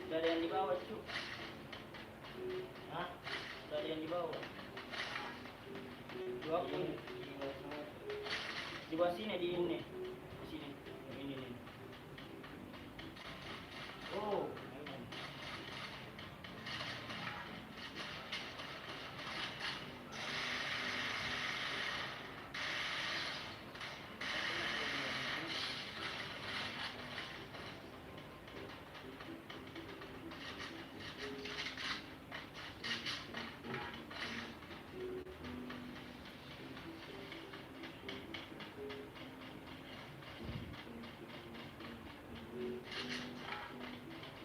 Dari yang di bawah cu. Hah? Dari yang di bawah. Dua pun. Di bawah sini di ini. Di sini. Ini nih. Oh.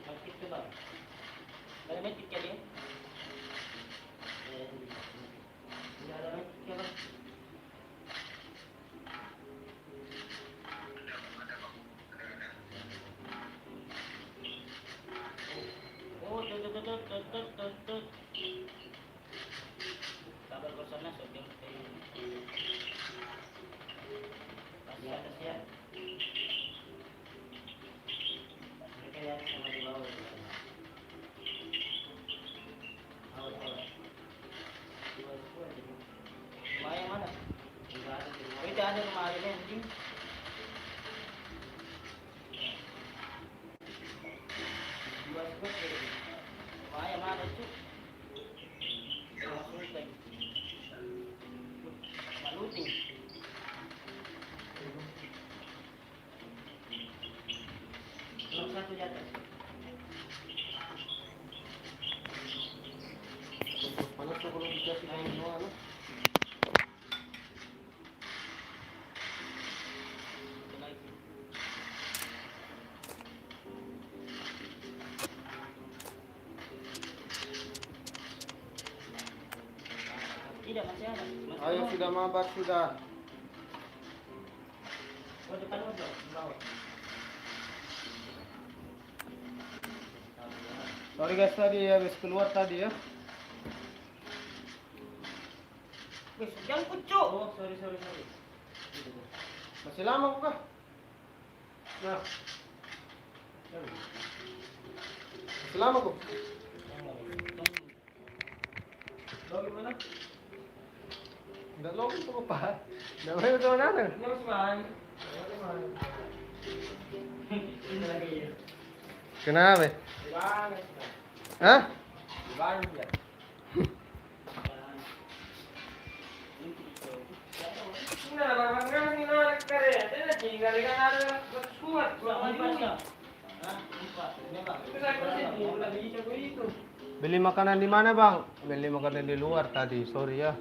Sakit tuh bang. Ada metik ya dia? Tidak ada metik ya bang. Oh, tut. Sabar kosannya sudah. Kasihan. Mereka lihat sama di bawah. Awas. Rumah yang mana? Oh, itu ada rumah ada anjing. Rumah yang mana itu? Maluting. Nomor satu di atas. Panas tuh kalau dikasih kain semua, ano? Tidak, masih ada. Masih Ayo ada. sudah mabar sudah. Oh, depan lo, di bawah. Sorry guys tadi habis keluar tadi ya. Wis, jangan kucuk. Oh, sorry. Masih lama kok kah? Nah. Masih lama kok. Lagi mana? Enggak lagi kok pa. Enggak mau ke mana? Ini masih main. Ini lagi ya. Kenapa? Di mana? Hah? Di mana dia? Nah, barang-barang ini nak kerja, tidak tinggal dengan ada kuat, Berapa kuat ya? Hah? Empat. Ini, Bang. Itu saya kasih lagi coba itu. Beli makanan di mana, Bang? Beli makanan di luar tadi. Sorry ya.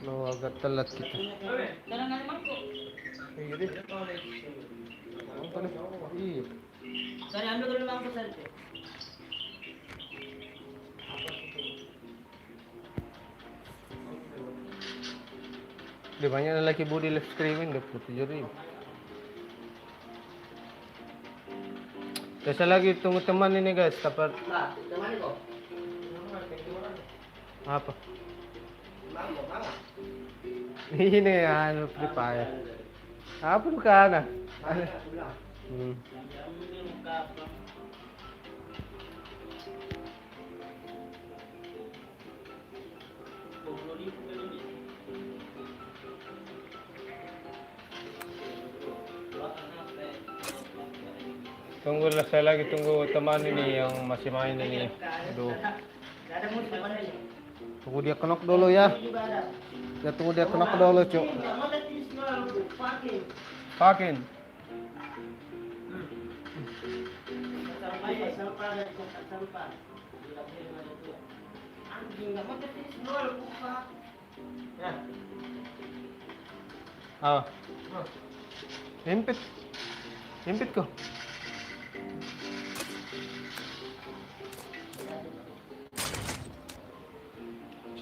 Lo agak telat kita. Sekarang ada mangkuk. Iya deh. Iya. Saya ambil dulu mangkuk saja. Di banyak lagi body live streaming 27.000. Biasa lagi tunggu teman ini guys, dapat Nah, teman ko. apa? Mangga. Ini anu Free Fire. Apa bukan? Hmm. Ambil muka. Tunggu lah saya lagi tunggu teman ini yang masih main ini. Aduh. Nggak ada musuh mana ini. Tunggu dia knock dulu ya. Ini juga ada. Ya tunggu dia knock dulu, Cuk. Nggak mau tadi sekolah lu, pakai. Pakin. Sampah dan kotak sampah. Tidak boleh ada dua. Anjing nggak mau tadi sekolah lu, Pak. Ya. Ah. Himpit. Himpit ko.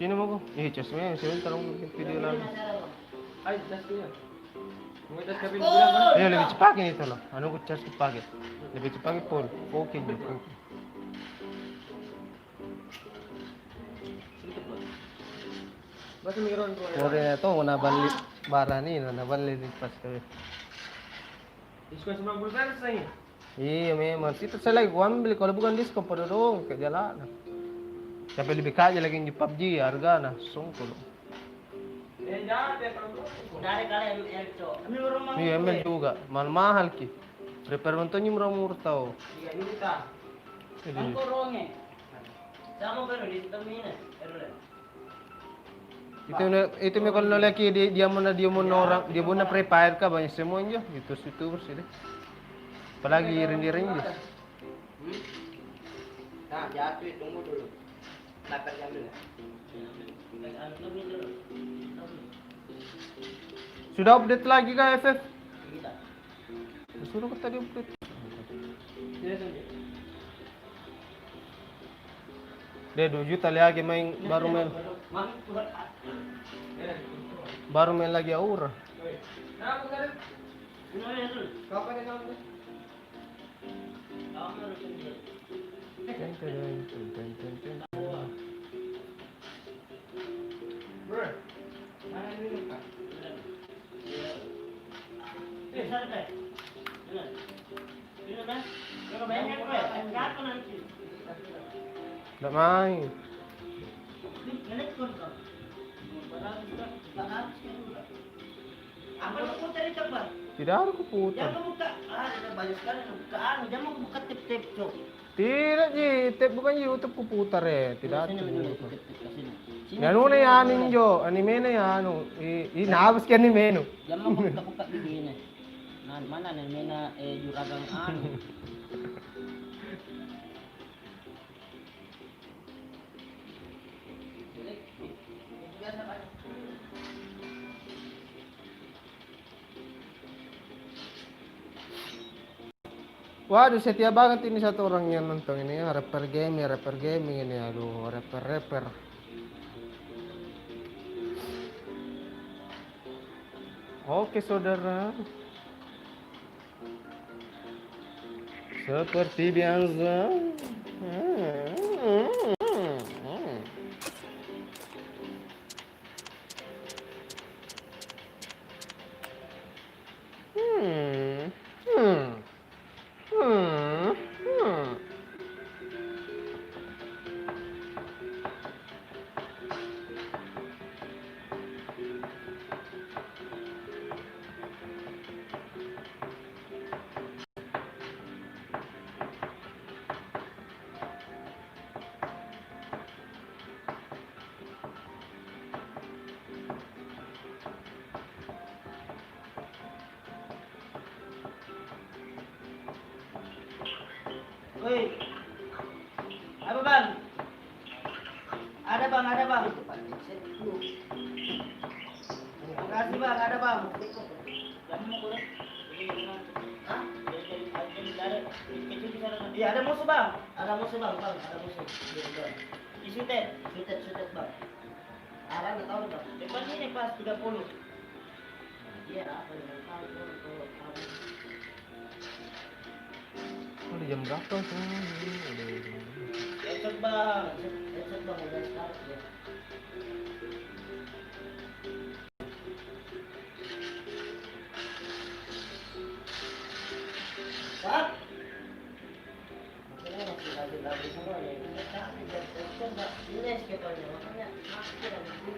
Sino mo ko? Chess mo yan. Sino talong video lang. Ay, das ko yan. Kung itas ka pinagbilang ba? Ayo, lebih cepat itu loh. Anu ko charge ko paket. Lebih cepat full. Okay, okay. Basta mayroon ko. Puri na to, nabalik bara ni, nabalik pas ko. Diskon sa mga bulgar sa inyo. Iya memang. Itu saya lagi gua ambil kalau bukan diskon pada dong ke jalan. Sampai lebih kaya lagi di PUBG harga nah sungguh loh. Eh, dati, parang Dari kalian itu. Kami rumah. Iya ML juga, mahal ki. Repair mentonya murah-murah tau. 3 juta. Jadi, Angko ronge. Sama baru di situ mina. itu me kalau lagi dia mau orang dia mau prepare ka banyak semuanya gitu situ bersih deh. Apalagi rendi-rendi. Nah, jatuh tunggu dulu. Nakar ambil ya. Sudah update lagi kah FF? Suruh tadi update. Deh 2 juta lagi main baru main lagi aura. Nah, ako ka rin. Kapan na naman? Bro, mana ini ka? Nggak main. Tidak harus kuputar. Jangan buka. Ada banyak sekali bukaan. Jangan buka tip-tip, Cok. Tidak ji, tip bukan YouTube kuputar ya. Tidak ada. Sini. Yan una yanin jo, anime na yan. Inaabas ka anime no. Jangan buka-buka begini. Nah, mana nih mana juragan anu. Waduh, setia banget ini satu orang yang nonton ini ya, rapper gaming ini, aduh, rapper. Oke saudara, seperti biasa. Woi. Apa bang? Ada bang. Makasih bang, ada bang. Kamu mau boleh? Hah? Iya ada musuh bang. Ada musuh. Disutet bang. Arah nggak tahu bang. Depan ini pas 30. Iya apa yang tahu kalau Udah jam berapa tuh? Headshot bang, udah start ya. Pak, makanya masih lagi semua ya. Tapi itu nggak jelas katanya, makanya masih lagi.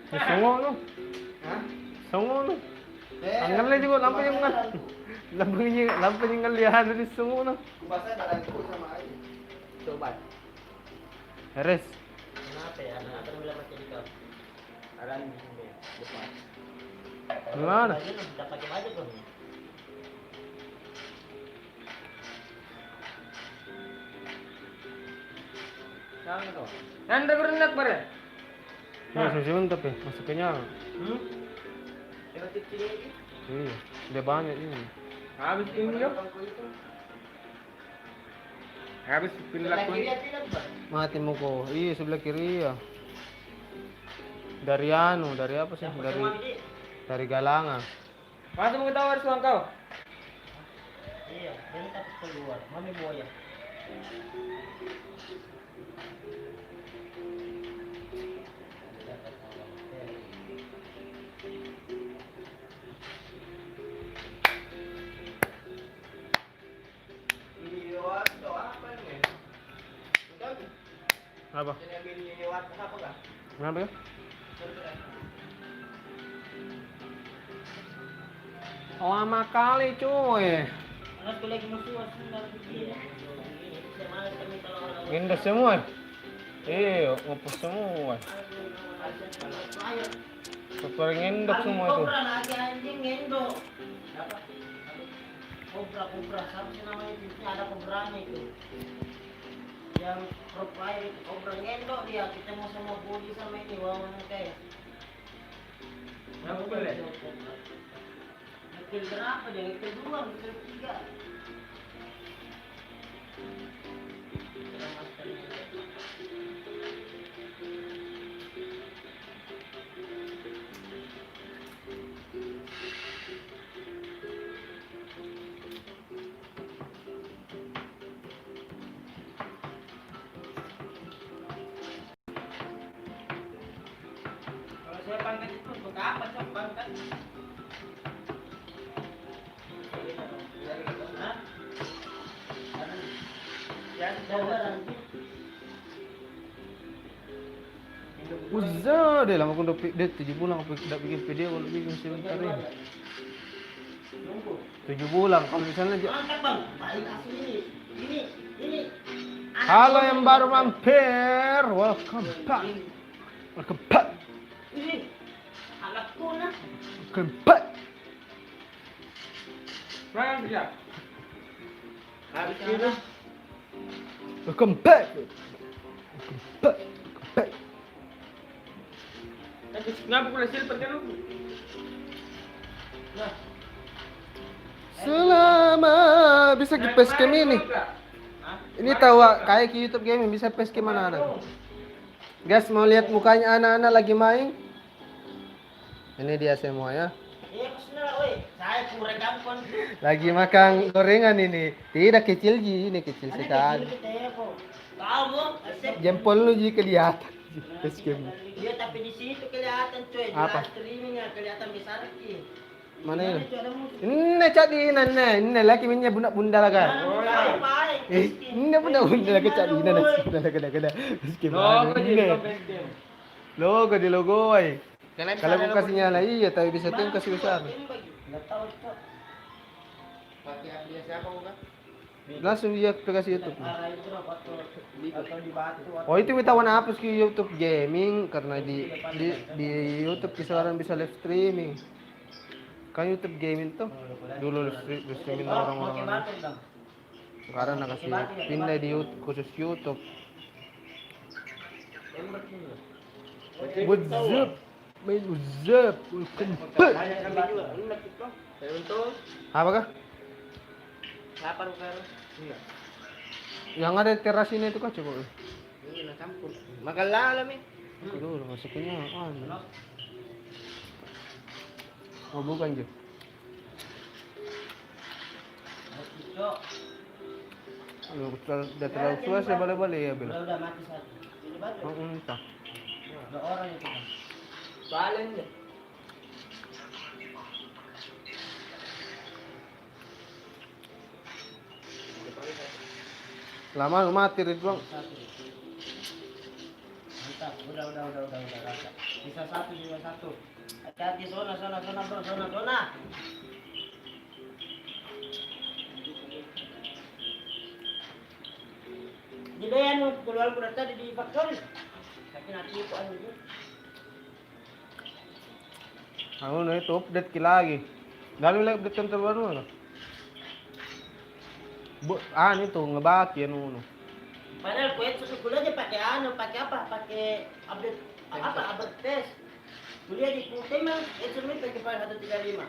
Sungo no. Hah? Sungo no. Eh, Ang galing juga lampu yung kubasa ngal. lang. Lampu yung ngalihan dari sungo no. Kubasa dalam ko sama aja. Coba. Heres. Kenapa ya? Apa yang bilang macam itu? Aran di sini. Depan. Gimana? Baju lu udah pakai baju belum? Saan ito? Nanda berendak bare. Masih mantap ya, masih kenyang. Pero kecil lagi. Iya, udah banyak ini. Habis ini yo. Habis pindah Kiri ya tidak bukan? Mati mo ko. Iya, sebelah kiri ya. Dari anu, dari apa sih? Dari Galangan. Masa mau tawar suang kau? Iya, dia takut keluar. Mami buaya. Liliwat atau apa nih? Udah, Apa? jadi liliwat apa kah? Kenapa ya? Lama kali cuy. Anak tuh lagi musuh asal begini. Saya malas kami kalau orang. Gindas semua. Iya, ngapus semua. Super ngendok semua itu. Kobra lagi anjing ngendo. Apa? Kobra seharusnya namanya jenisnya ada kobranya itu. Yang profile itu kobra ngendo dia. Kita mau sama body sama ini wawan kayak. Yang boleh. Ngekill berapa dia? Ngekill 2, ngekill 3. Kalau saya pangkat itu untuk apa cok pangkat? Hah? Ya, Saudara anjing. Uzza deh lama aku udah dia 7 bulan aku tidak bikin video kalau bikin sebentar ini. 7 bulan kalau misalnya Angkat bang, baik asli ini. halo yang baru mampir, welcome back. Welcome back. Ini anakku nah. Welcome back. Mana dia? habis itu Welcome back. Welcome back. Welcome back. Ngapa pula silver kan lu? Nah, Selama bisa ke facecam ini. Ini tahu kayak ke YouTube gaming bisa facecam mana ada. Guys mau lihat mukanya anak-anak lagi main. Ini dia semua ya. iya kesana woi. Saya kurang gampang. Lagi makan gorengan ini. Tidak kecil ji, ini kecil Ada sekali. kecil kita ya kok. Tahu bang, asep. Jempol lu ji kelihatan. Facecam. Iya tapi di situ kelihatan coy. Apa? Jelas streamingnya kelihatan besar ki. Mana ini? Itu ada musuh. Ini cak di ini lagi minyak bunda-bunda lah kan. Oh, ya. Baik. Ini bunda-bunda lagi cak di kena. Facecam. Logo di Ini. Facebook. Logo di logo ay. kalian Kalau aku kasih nyala iya, tapi bisa tim kasih besar. Enggak tahu cok. pakai aplikasi apa bukan? Langsung dia kasih YouTube. Arah itu loh atau Di batu Oh itu kita wanna hapus ke YouTube gaming karena di YouTube kita orang bisa live streaming. Kan YouTube gaming tuh dulu live streaming pakai orang-orang. batu dong. Sekarang nak kasih pindah di YouTube, khusus YouTube. Tembak dulu. What's up? Man, what's up? Welcome back. banyak kami juga enak itu untuk Apa kah? lapar kan enggak Yang ada di teras ini itu kah coba? ini nak campur makan lah mi Dulu masih kenyang. Oh bukan je. Cok. Udah terlalu tua saya balik-balik ya Bel. Udah mati satu. Ini batu. Oh entah. Ada orang itu kan. balen deh Lama mati Ridwan. Satu. Mantap. rasa. Udah rasa. Bisa satu. Hati-hati zona bro, zona. Jadi yan keluar ko tadi di factory. Tapi nanti ko ano yun. Ano na ito, update ki lagi. Dalo lang update kan terbaru ano. Ito, ngabaki ano. Padahal kwento sa kuliah dia pakai pakai apa? Pakai update test. Kuliah di tema estimate pakai file 135.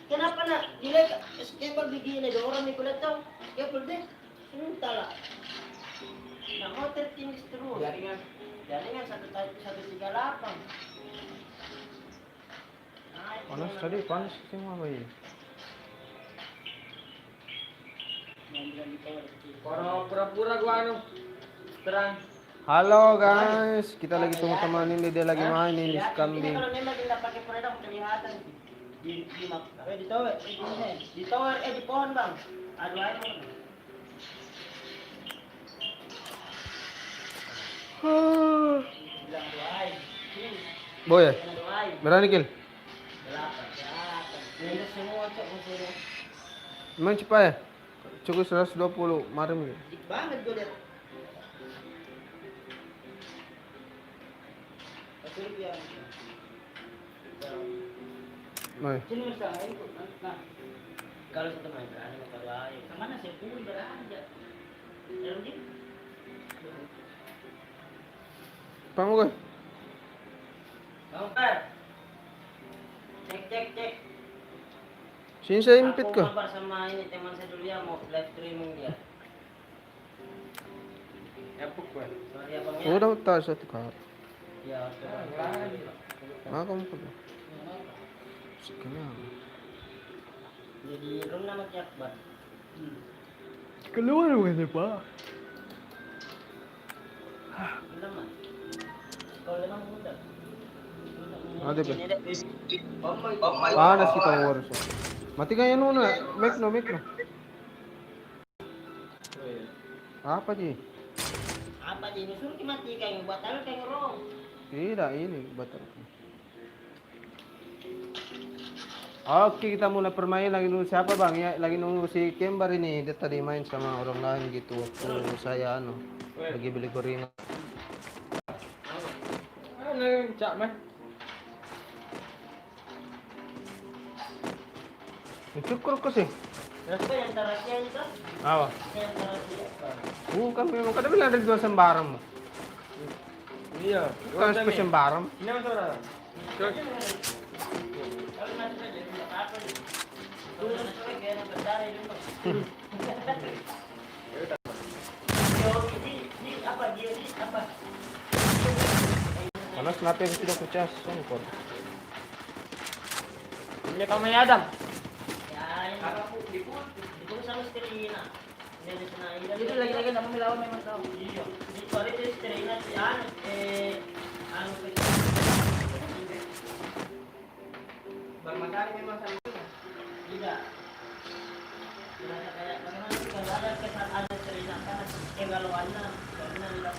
Kenapa nak nilai skepal begini? Ada orang di kuliah tahu skepal deh. Entahlah. Nah, mau tertinggi terus. Jaringan 138. Panas tadi, panas semua bayi. Orang pura-pura gua terang. Halo guys, kita lagi tunggu teman ini, dia lagi main ini kambing. Kalau nembak tidak pakai peredam kelihatan di tower di pohon bang. Aduh ayo. Bilang doai. Boy, Doai. berani kill? Delapan. Ini semua cok musuhnya. Emang cepat ya? Cukup 120, marem gitu. Dik banget gue liat. Mai. Sini Mas, ikut. Nah. Kalau satu main berani kalau ayo. Kemana sih pun beranja. Ya mungkin. Kamu kan? Bangkar. Cek. Sini saya impit Aku kah? kabar sama ini teman saya dulu ya mau live streaming dia. Empuk gua. Sorry abang ya. Udah tahu satu kali. Ya, Ah, kamu pernah? Sekarang. jadi room nama Ki Akbar. Keluar bukan Pak? Bener mah. Kalau memang mudah. Ada ba? Oh my. Panas kita ngurus. Mati kaya nuna. Make no. Apa sih? Apa di nusul ki mati kayak batal kayak ngerong. Tidak, ini batal. Oke, kita mulai permain lagi dulu. Siapa bang? Ya, lagi nunggu si Kembar ini. Dia tadi main sama orang lain gitu. Waktu saya lagi beli gorengan. Ano cak mah? Cukur ko sih. Apa yang terasian itu? Apa? Yang terasian. Bukan memang kada bilang ada jual sembarang. Iya. Bukan seperti sembarang. Ini apa saudara? Cok. Kalau masuk aja tidak apa nih. Dulu masuk lagi yang berdarah dulu. Ini apa dia ini apa? Panas kenapa yang sudah kucas? Songkor. Ini kamu ya Adam. Ya, yang aku dipun sama Sterina. Ini sana ini. Jadi lagi-lagi nama melawan memang tahu. Iya. Di sore itu Sterina si anu Bang Matahari memang sama. tidak. Tidak kayak bagaimana kalau ada kesan ada Sterina kan kalau warna karena tidak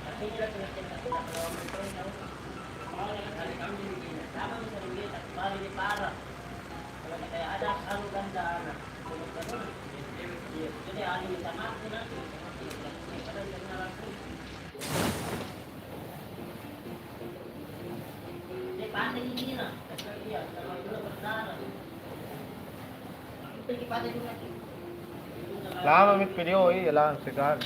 tapi ini lagi kita kalau mentor tahu. Mau yang kali kami begini. Sama misalnya kita balik di parah. Kalau kayak ada anu ganda anak. Jadi ahli minta maaf nanti. Pada jangan langsung. Dia pandai ini nah. Iya, kalau itu berdarah. Itu pergi pandai juga. Lama mit video lah sekali.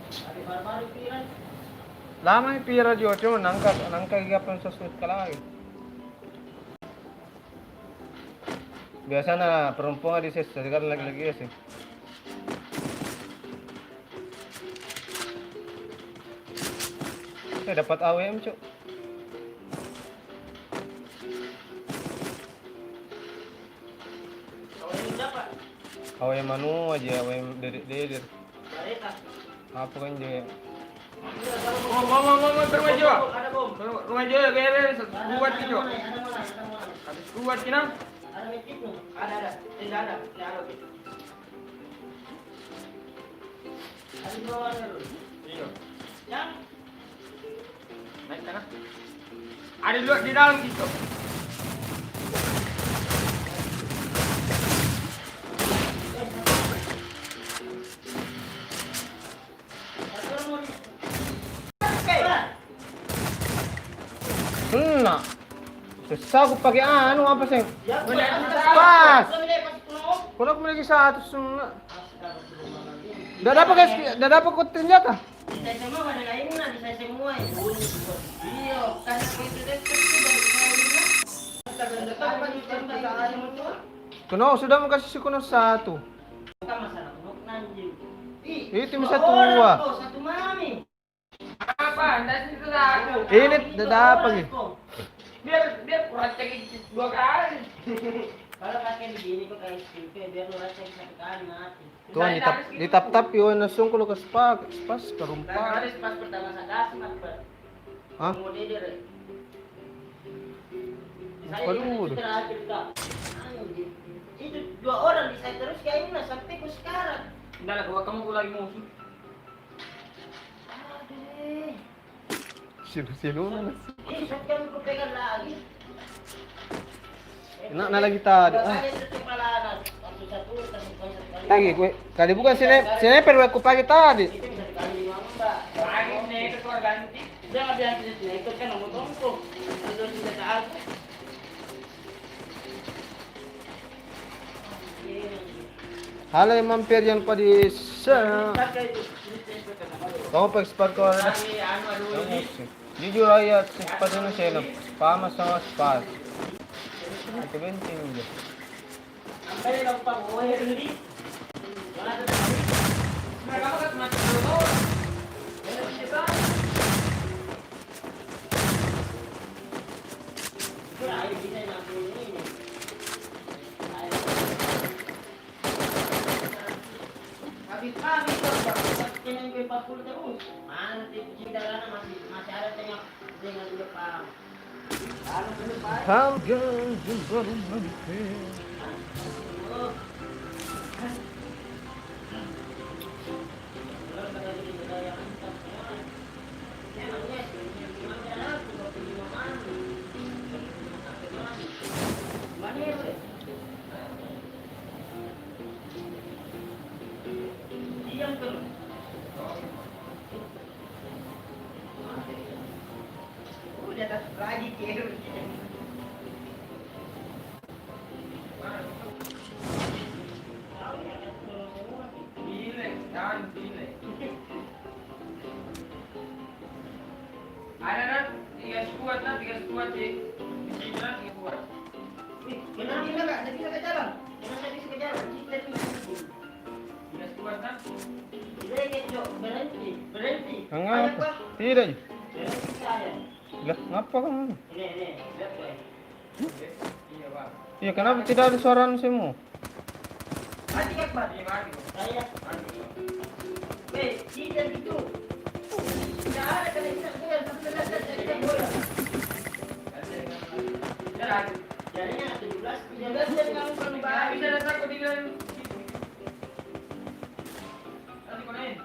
Tapi baru-baru piran. Lama yung pira diyo, cuma nangka gapon sa suit ka lagi. Biasa na perempuan di sini, sekarang lagi sih. Saya dapat AWM cuk. Kalau ini dapat. AWM anu aja, AWM dari. Bareta. Apa kan juga. Mau rumah jiwa. Ada bom. Rumah jiwa beres kuat gitu. Ada mana? Habis kuat kina. Ada metik tuh. Ada. Tidak ada. Tidak ada. Ada dua warna dulu. Iya. Jangan Hah? Ada di dalam gitu. Nah, susah aku pakai anu apa sih? Ya, Pas. Belum deh, pas penuh. Kalau aku lagi satu semua. Udah dapat guys, udah dapat kok senjata. Bisa semua ada lain lah, bisa semua. Iya, karena itu deh itu dari saya. Kadang datang pagi kita ada muncul. Kuno sudah mau kasih si Kuno satu. Bukan masalah penuh nanjing. Itu bisa dua orang, tua. kok, satu mami. Apa? Nggak situ aku. Ini udah dapat nih. Biar kurang cek 2 kali. Kalau pakai begini kok kayak stiker biar lu rasa satu kali mati. Tuan di tap yo nasung kalau ke spa, pas ke Nah, rumah. harus pas pertama sadas apa? Hah? Mau deder. Waduh. Terakhir kak. Anjing. Itu 2 orang bisa terus kayak ini sampai ke sekarang. Udah lah, kalau kamu lagi musuh. Aduh. Sino na. Shotgun ko pegang lagi. Na lagi tadi. Lagi gue kali bukan sniper aku pakai tadi. Itu bisa dikali 5 mbak. Lagi nih itu keluar ganti. Jangan bilang itu kan nomor tumpuk. Itu sudah saat. Halo yang mampir yang pada kamu pakai spat ko na. Jujur aja spat na siya na pamas sama spat. Ito benting mo. Sampai lang pa mo hindi. Wala na tayo. Mereka kan macam dulu. Kita Ay, bisa na po ini. Habis kinin ko yung papulo terus. Mana tidak na masih ada tengah dengan dia paham. Ano dulu pa? Hanggang yung baru mampir. Oh. Diam terus. Udah tak lagi kira. pilih, jangan pilih. Ada kan 3 squad lah, 3 squad sih. Di sini lah 3 squad. Kenapa kita nggak bisa ke jalan? Kenapa bisa ke jalan? Kita bisa. 3 squad kan. Kita ingin berhenti. Ang tidak. Berhenti saya. Lah, ngapa kamu? Ini, lihat gue. Iya, Pak. Iya, kenapa tidak ada suara semua? Mati kan, Pak? Iya, mati. Saya. Tidak gitu. Tidak ada kalau kita kita bola. Jalan. Jadinya 17 dan kamu kan Nggak bisa datang kok dibilang gitu. Nanti konein.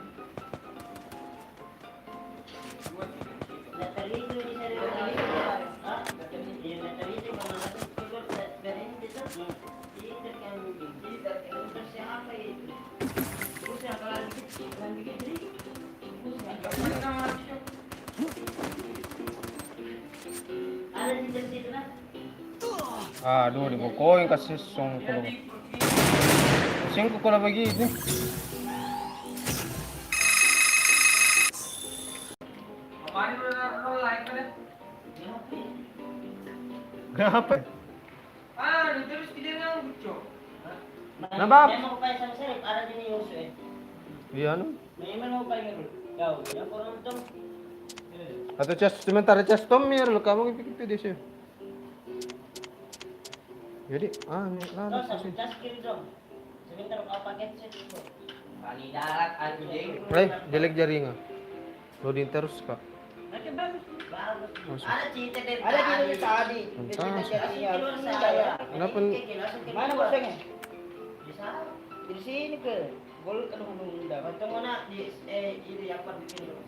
Buat gitu. Daftar itu di sana. Ah, daftar itu kalau nanti keluar dari ini kita tidak kan tidak terus siapa itu? Terus yang kalau dikit jadi Nggak pernah mati, Cok. ada di situ kan? Aduh, dibukoin kasih song ko. Jadi, Singko ko na begini. kemarin udah like kan ya? Kenapa? Terus dia nganggut, Cok. Nabab. Saya mau kayak sama saya ada di Yosu Iya, ano? May mau kayak gitu. Kau, yang orang itu Atau chest, sementara chest tomir, lo kamu pikir di siya. Jadi, ini Kau lah. satu cas kiri dong. Sebentar kau pakai set itu. Kali darat anjing. Jelek jaringan. Loading terus kak. Nanti bagus. Bagus. Langsung. Ada cerita dari Ada di tadi. Mantap. Keluar saya. Kenapa? Mana bosnya? Di sana. Di sini ke. Gol ke undang. Untung mana di itu yang bikin dulu.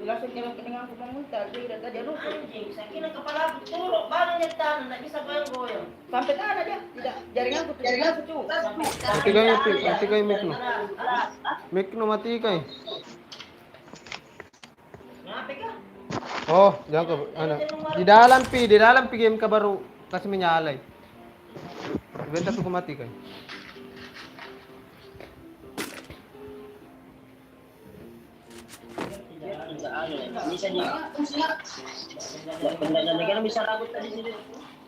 langsung kira dengan aku memutar dia udah tadi aduh anjing sakit kepala aku turun badannya tanah nggak bisa goyang sampai tanah dia tidak jaringanku tuh Mati kayo mic no. Mic no mati kayo. ngapain kah Oh, jangan ke ano. Di dalam pi game ka baru kasi menyalay. Benta ko mati kayo. bisa di benda bisa ragut tadi sini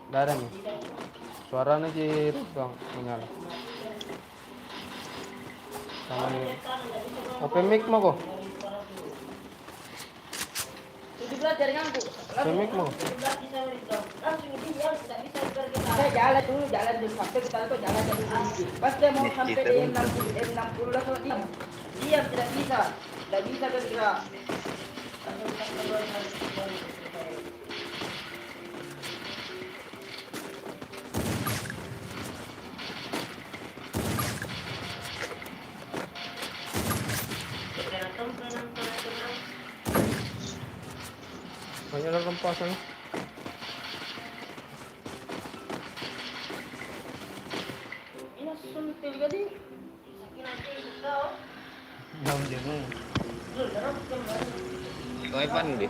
Darah nih. Suaranya di bang menyala. Sama nih. Open mic mo ko. Tujuh jaringanku Open mic mo. langsung dia tidak bisa saya jalan dulu sampai kita tuh jalan dulu pas dia mau sampai di M60 langsung diam tidak bisa bergerak Banyak lang rampasan. ini suntil jadi sakit nanti kau Jam din mo. Kau Pandi.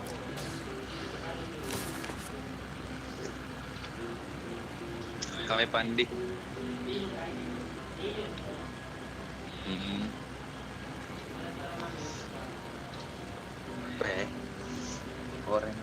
Kau Pandi. Pe. Orang.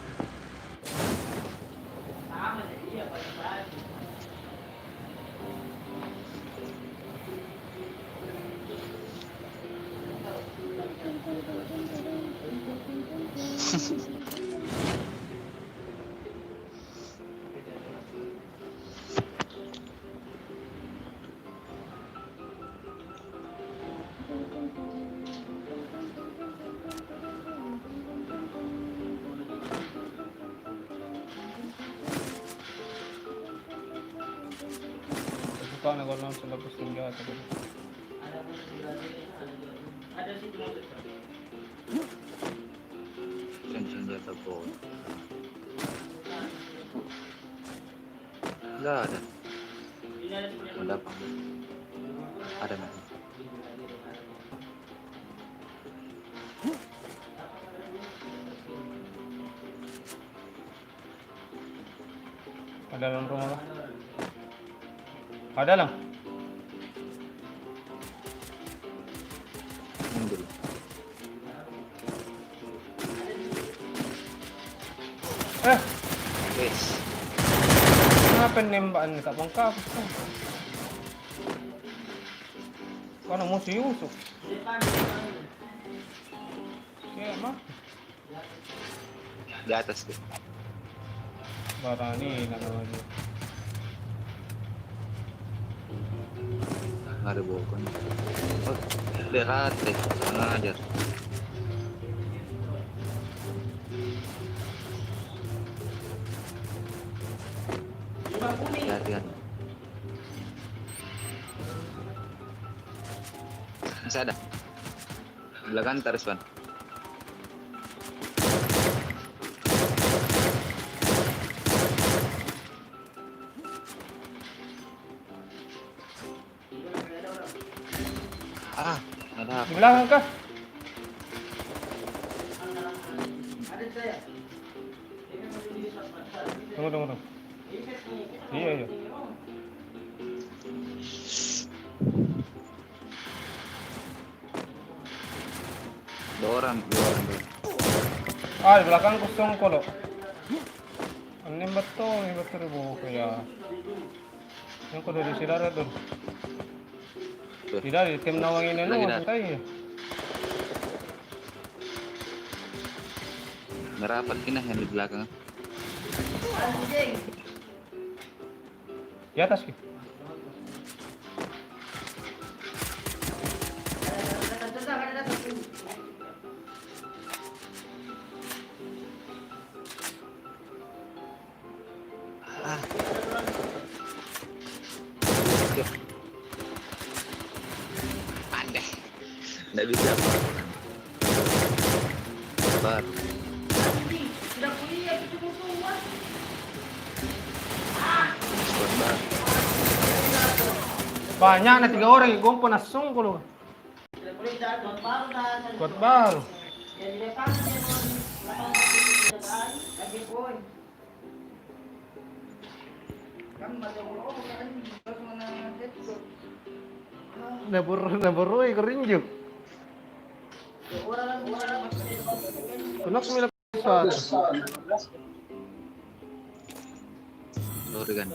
Suka na ko lang sa labas ng gata. ada sih cuma Senjata po. Enggak ada. Ada apa? Ada nggak? Ada dalam rumah ka? Ada lang. Mundur. Yes. Kenapa nembaan ka bang kapos ka? Kano mo si Yusuf? Kaya mah. Di atas deh. Barani na naman yun. Nggak ada bokon. Oh, berat deh. Ngajar. Hati-hati. Masih ada. Belakang terus, Ban. Ah, ada apa? Di belakang ka? Tunggu. Iya. Dua orang. Ah, di belakang kosong ko lo. Ano yung bato? Yung bato rin buko kaya. Yung ko doon sila rin doon. Sila, itim na wangin na Lagi no. na. Patay. Merapat kina yang di belakang. anjing Di atas ki. Ah. Pandai. Nggak bisa apa. baru. Sudah kuliah itu semua. Squad baru. Banyak na 3 orang igong po nasung ko lo. Sudah kuliah dah, baru dah. Squad baru. Ya di depan dia lagi poin. Kan macam kan terus mana itu. Naburo ko rinjo. Orang Kunak mila sa. Sorry kan.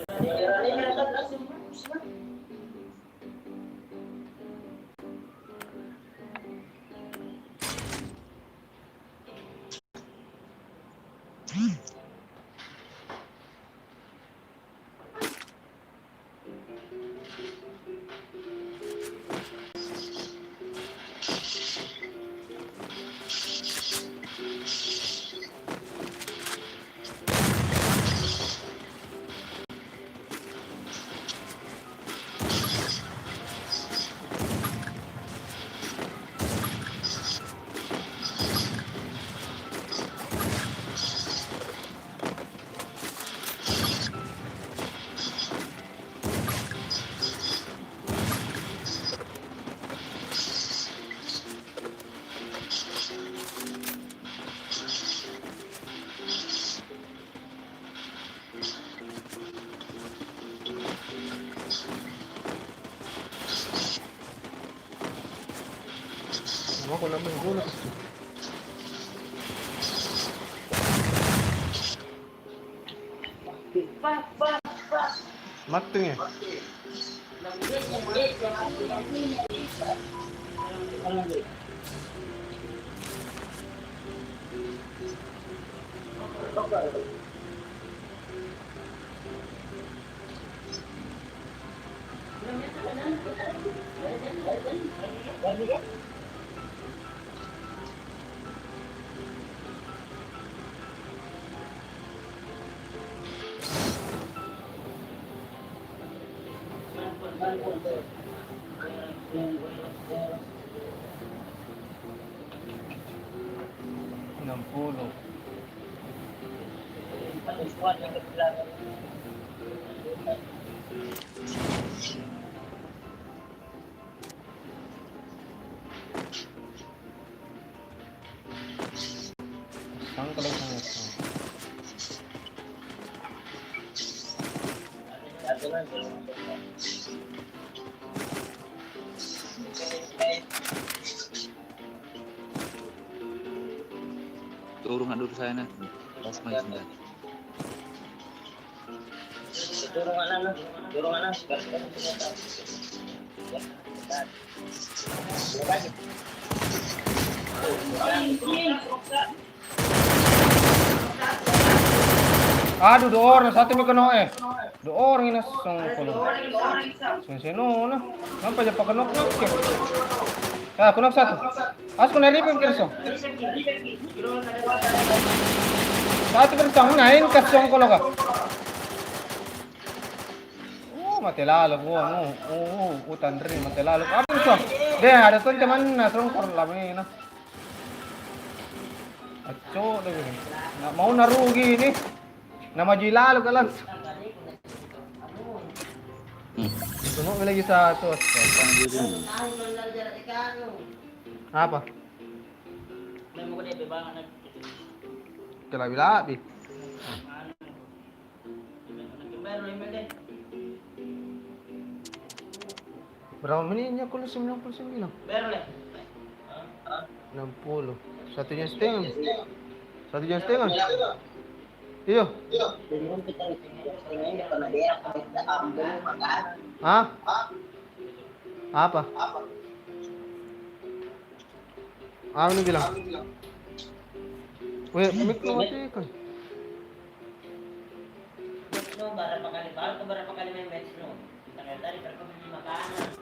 Ako naman gulat. Matung ya. Enam puluh. Saan ka lang sa ito? Turun dulu sana. Pas main sudah. Dorong anak sekarang Aduh, 2 orang, 1 may kano eh. 2 orang ina sang kulo. Sino na? Nampa ja pakanok-nok ke. Ah, kunok 1. As ko na ripin kerso. 1 kerso ngain kasong kulo ka. Mati lalo ko ano. Utan rin mati lalo. Apa so? De, ada tuh teman na serong kor lami na. Aco deh. Nggak mau narugi ini. Nama jilalo ka lang. Tunog mo lagi sa atos. Apa? Kalabi-labi. Berapa menit niya kulo 99? 60. 1,5 jam. 1,5 jam. Iyo. Hah? Apa? Ano bilang? Weh, mic ko matikan. Berapa kali main match no? Tadi terkebun makanan.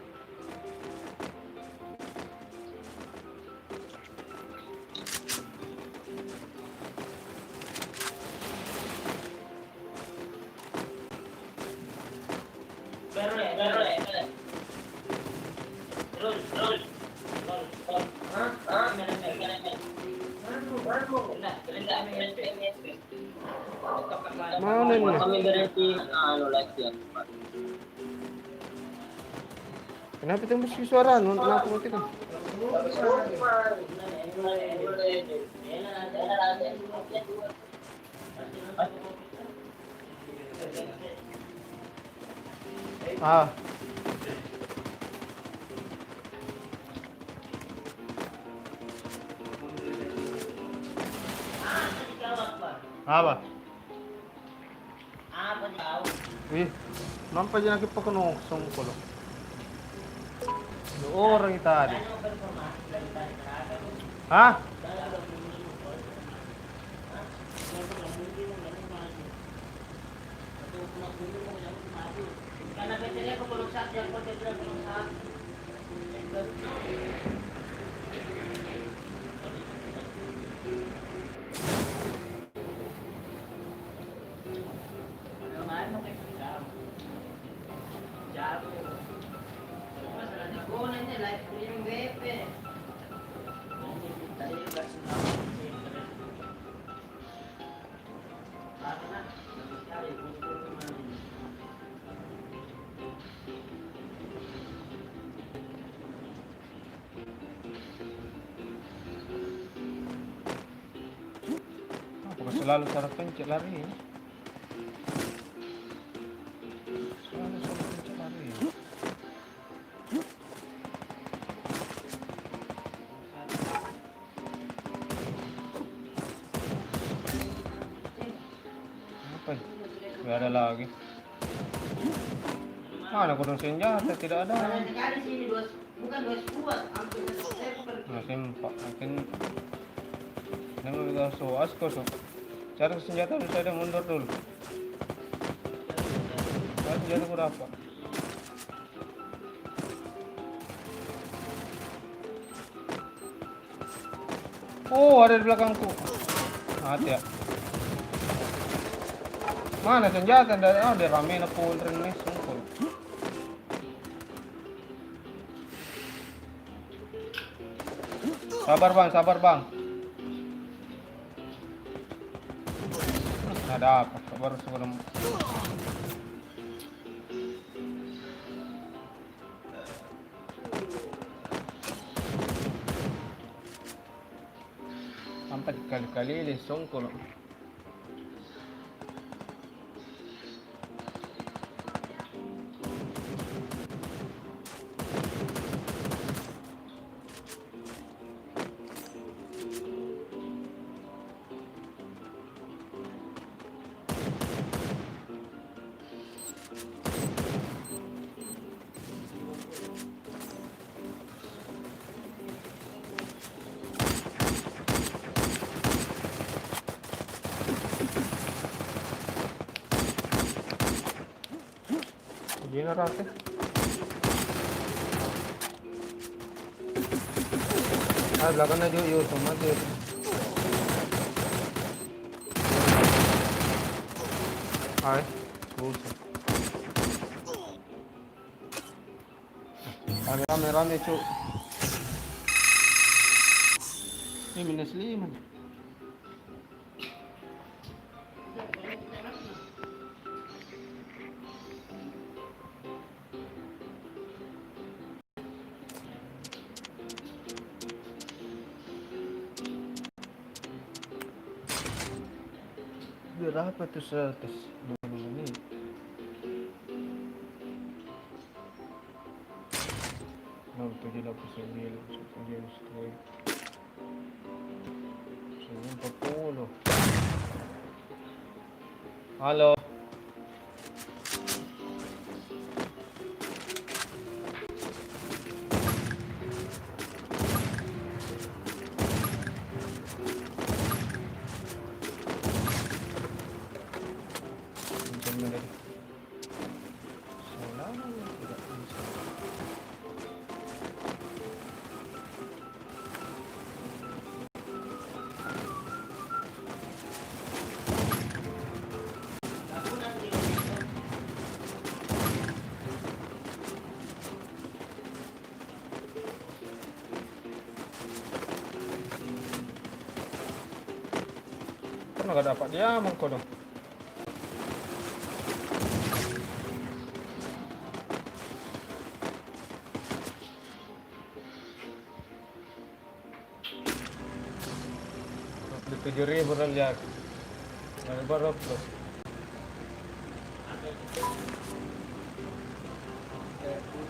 Terus. Mana ini? Kami berarti like yan. Kenapa tembus ke suara? Kenapa mati kan? Ah, apa? Apa kau? Wih, nampak aja lagi pakai noksong kalau. Orang itu tadi. Ano performa? Dari tadi kerasa ko. Hah? Dala ko hindi mo ko. Ha? Hindi mo ganun maju. Ito kung hindi mo ganun maju. Kana betere ko tulog sa diyan ko betere ko sa. Ano kay Jam? Jam. Mas na ko na niya live stream web eh. Tadi juga sudah karena cari buku kemana. Aku selalu cara pencet lari. Selalu pencet lari. Apa? Gak ada lagi. Mana kurang senjata? Tidak ada. Karena sekali sini bukan dua squad, hampir saya bukan. Makin nemu juga so asko so. Cari senjata dulu saya mundur dulu. Cari senjata berapa? Oh, ada di belakangku. Hati ya. Mana senjata? Dia rame na pun nih sungkul. Sabar bang. Ada apa? Sabar sebelum. Sampai kali-kali ini sungkul. Gini rata. Belakang aja yuk sama aja. Hai, susah. Rame cuk. Ini minus 5. Berapa tuh 100 menit? Mau 79 40. Halo. Kan nggak dapat diamond kok dong. Udah 7.000 lihat. Nah, baru bro.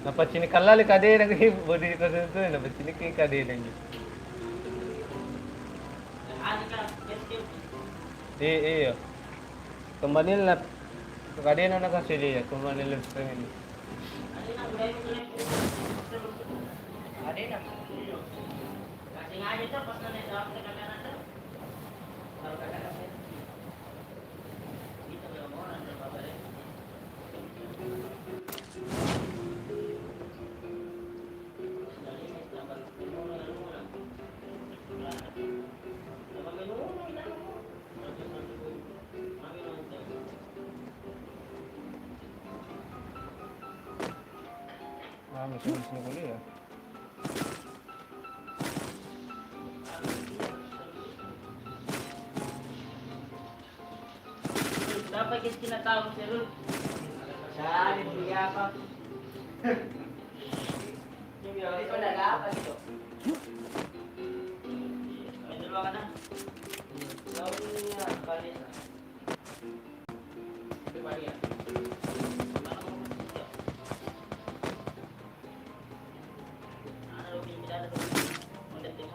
Dapat sini kalali kade lagi body ko dito, dapat sini kay kade lagi. Ano ka? Yes, yes. Iya. Kembali na kade na nakasili ya, kembali live stream ini. Ano na, gulay mo gulay po. Ada na. Kasi nga dito, pas na nasa sa kamera to. Baru kakak kasi. Dito may umor, ano ba ba rin? Dali, may tambal. Ano lang. Kapag may nuno, ilan mo? Ah, masih sini kuliah. Dapat kita tinatawag si Ruth. Saan, bigyan pa. Hindi ko nag-aapag ito. May dalawa ka na. Gawin niya, balik na. Ito ba yan?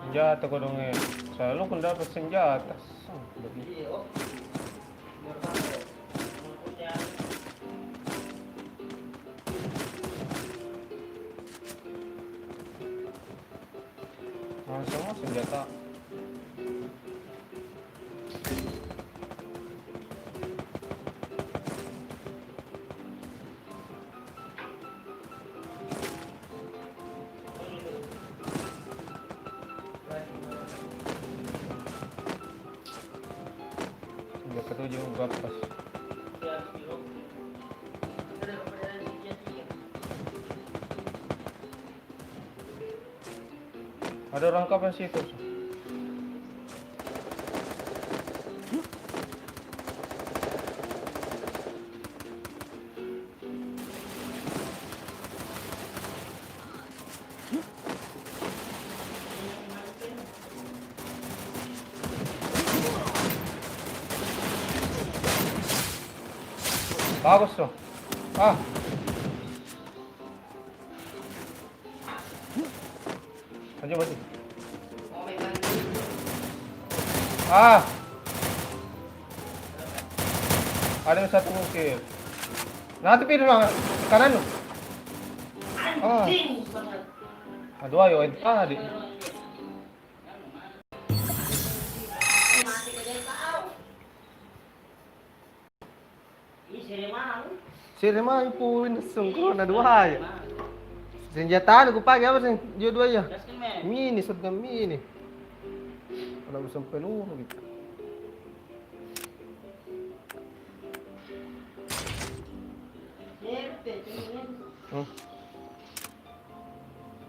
Senjata ko dong eh. Selalu kung dapat senjata. Hindi, oh. Semua senjata. Senjata tujuh berapa? Ada orang kapan situ? Bagus tuh. Ah. Maju maju. Ah. Ada yang satu mungkin. Nanti pilih lang kanan lo. Ah. Aduh ayo tadi. Siri mah ipu sungguh na dua ya. Senjata aku pakai apa sih? Dia dua ya. Mini shotgun mini. Kalau bisa peluru gitu.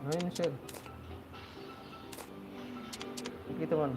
Nah ini sir. Gitu man.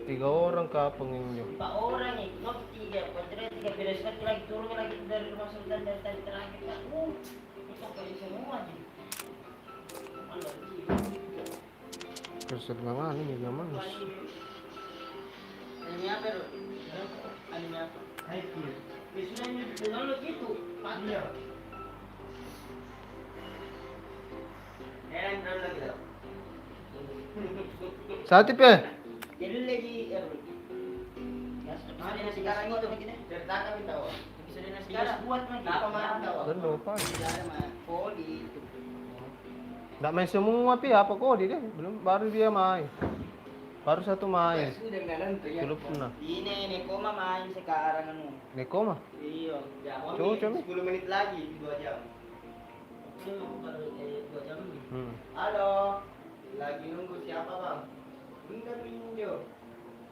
Tiga orang kah pengunjung? 4 orang nih, no 3, kontrak 3 beres lagi turun lagi dari rumah sultan dari tadi terakhir kan. Itu kali semua nih. Mana sih? Kerset mana nih gaman? Ini apa bro? Ini apa? Haikil. Biasanya dengan lo gitu, panjang. Yang dulu lagi dah. Satu pe. Jadi lagi ya. Masih nasi sekarang itu begini. Ceritakan kita. Bisa nasi sekarang buat lagi. Apa mana tahu? Belum pak. Tidak ada mah. Kodi itu. Nggak main semua pi apa kok dia belum baru dia main. Baru satu main. Sudah nalan tuh ya. Belum pernah. Ini koma main sekarang anu. Neko mah. Iya, jam. Coba coba. 10 menit lagi 2 jam. Ini baru 2 jam nih. Halo. Lagi nunggu siapa, Bang? Bentar pinjol.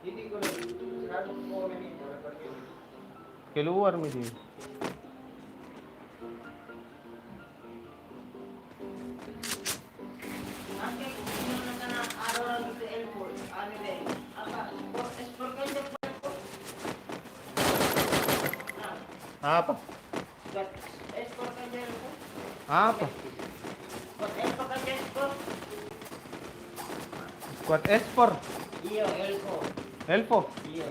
Ini gue udah 100 komen nih orang pergi. Keluar mesti. Nanti karena ada orang itu airport, anu deh. Apa? Ekspor kan dia Apa? buat ekspor kan dia airport. Apa? Buat ekspor kan dia ekspor. Kuat ekspor. Iya, airport. Elfo. Iya.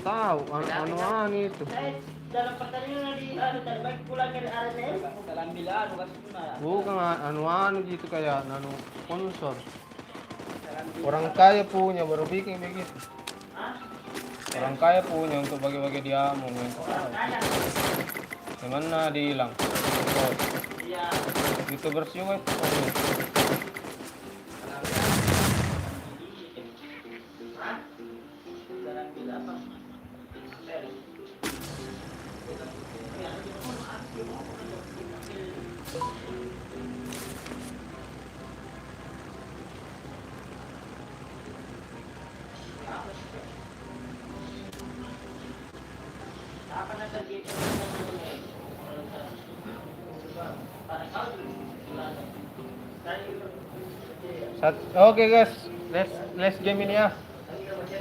Tahu anu itu. Saya dalam pertandingan di anu terbaik pulang dari arena. Dalam bilan wasuna. Bukan anu gitu kayak anu sponsor. Orang kaya punya baru bikin begitu. Hah? Orang kaya punya untuk bagi-bagi dia mau main Orang kaya. Gimana dihilang? Oh, Iya. YouTubers juga itu. Hah? Dalam bila apa? Apa nak terjadi? Oke guys, let's game ini ya.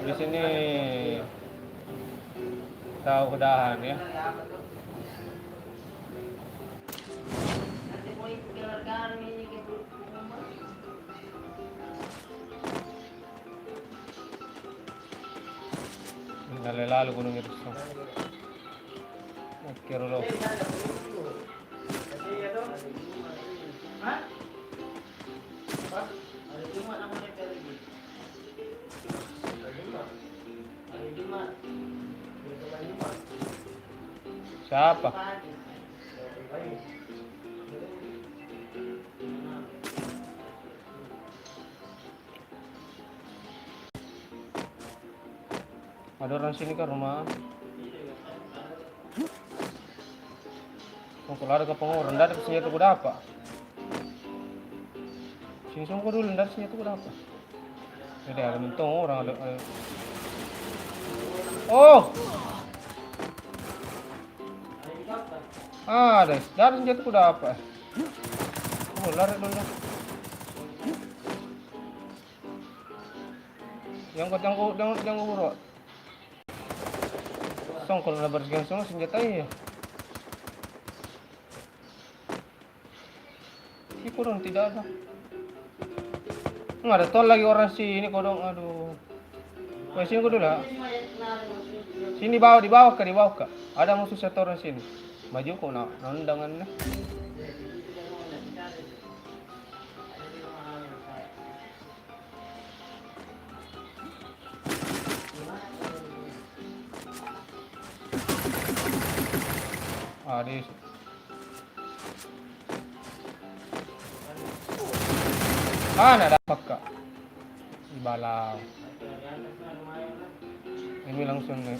Di sini kita udahan ya. Nanti mau ikut keluargaan ini ke rumah. Lalu gunung itu. Oke lo. Hah? Apa? Hari Jumat apa mereka lagi? Hari Jumat. Siapa? Pagi. Ada orang sini ke rumah. Kalau ada ke pengurus, ndak ada senjata kuda apa? Sini sungguh dulu, ndak ada senjata kuda apa? Jadi ada mentong orang ada. Oh, ada senjata kuda apa? Oh, lari dulu. Yang jangan buruk. Song kalau ada bersegang senjata ya. Si kurang tidak ada. Nggak ada tol lagi orang sini kodong. Aduh. Wah, sini kudu lah. Sini di bawah kak. Ada musuh satu orang sini. Maju kok nak undangannya. Di mana dapat kak? Di balau. Ini langsung nih.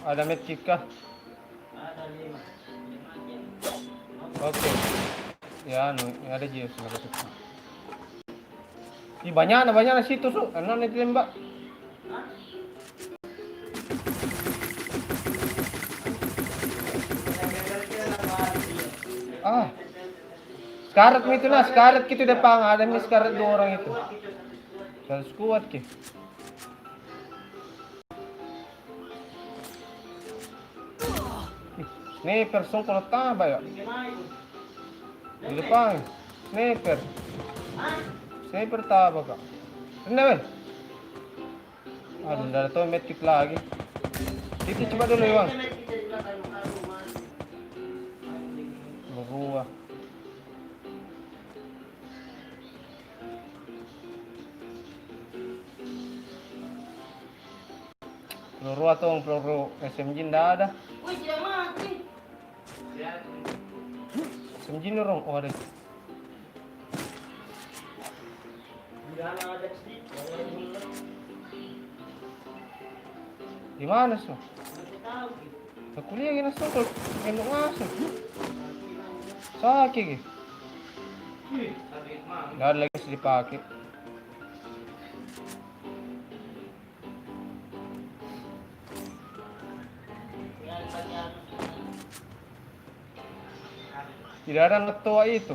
Ada medkit kah? Oke. Ya, ada jios nggak suka. Di banyak na situ tuh, anu ditembak. Sekarat itu nah, sekarat gitu depan ada nih sekarat 2 orang itu. Harus kuat ki. Sniper song kalau tambah ya. Di depan. Sniper. Sniper taba kak. Ini weh. Aduh, udah tahu medkit lagi. Itu coba dulu Iwan. Berubah. Peluru atau peluru SMG ndak ada. Wih, tidak mati. Semjin orang, oh ada. Jangan ada sedikit. Di mana so? Nggak tahu. Sa kuliah gina so, kalau kendo ngasok. Sakit gitu. Sabi ma'am. Nggak ada lagi bisa dipakai. Yan, bagian. Tidak ada anak tua itu.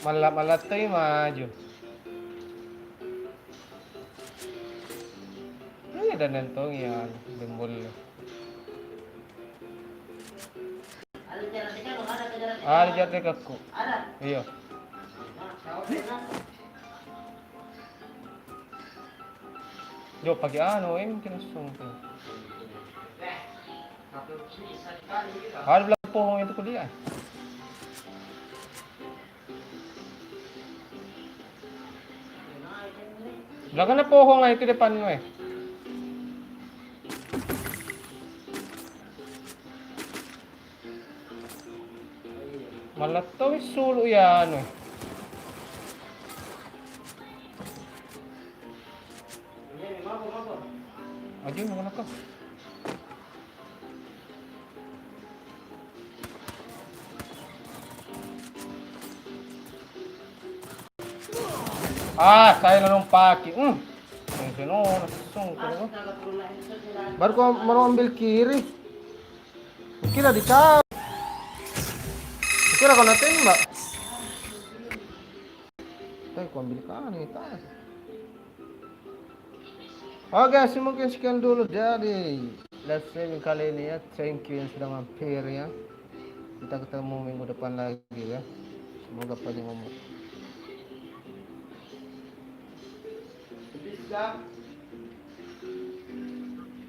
Malat-malatay maju. Ay, ada nentong yan. Dembol. Ada jalan tiga, kok ada ke jalan tiga? Ah, jatuh kakku. Ada. Iyo. Nah, tahu na. Jo, pakai ano, mungkin sungko. Satu bisa sekali gitu. Ada belah pohon itu kuliah. Belakang na pohon lah itu depan mo eh. Malat to sulo yan eh. Ini mabuk. Ayun, wala ka. Ah, saya na nung paki. Sino, nasung ko. Baru ko ambil kiri. Kira di ka. Kira ko natin ba? Ay, ko ambil kanan ito. Oke guys, mungkin sekian dulu dari live streaming kali ini ya. Thank you yang sudah mampir ya. Kita ketemu minggu depan lagi ya. Semoga panjang umur. Bisa.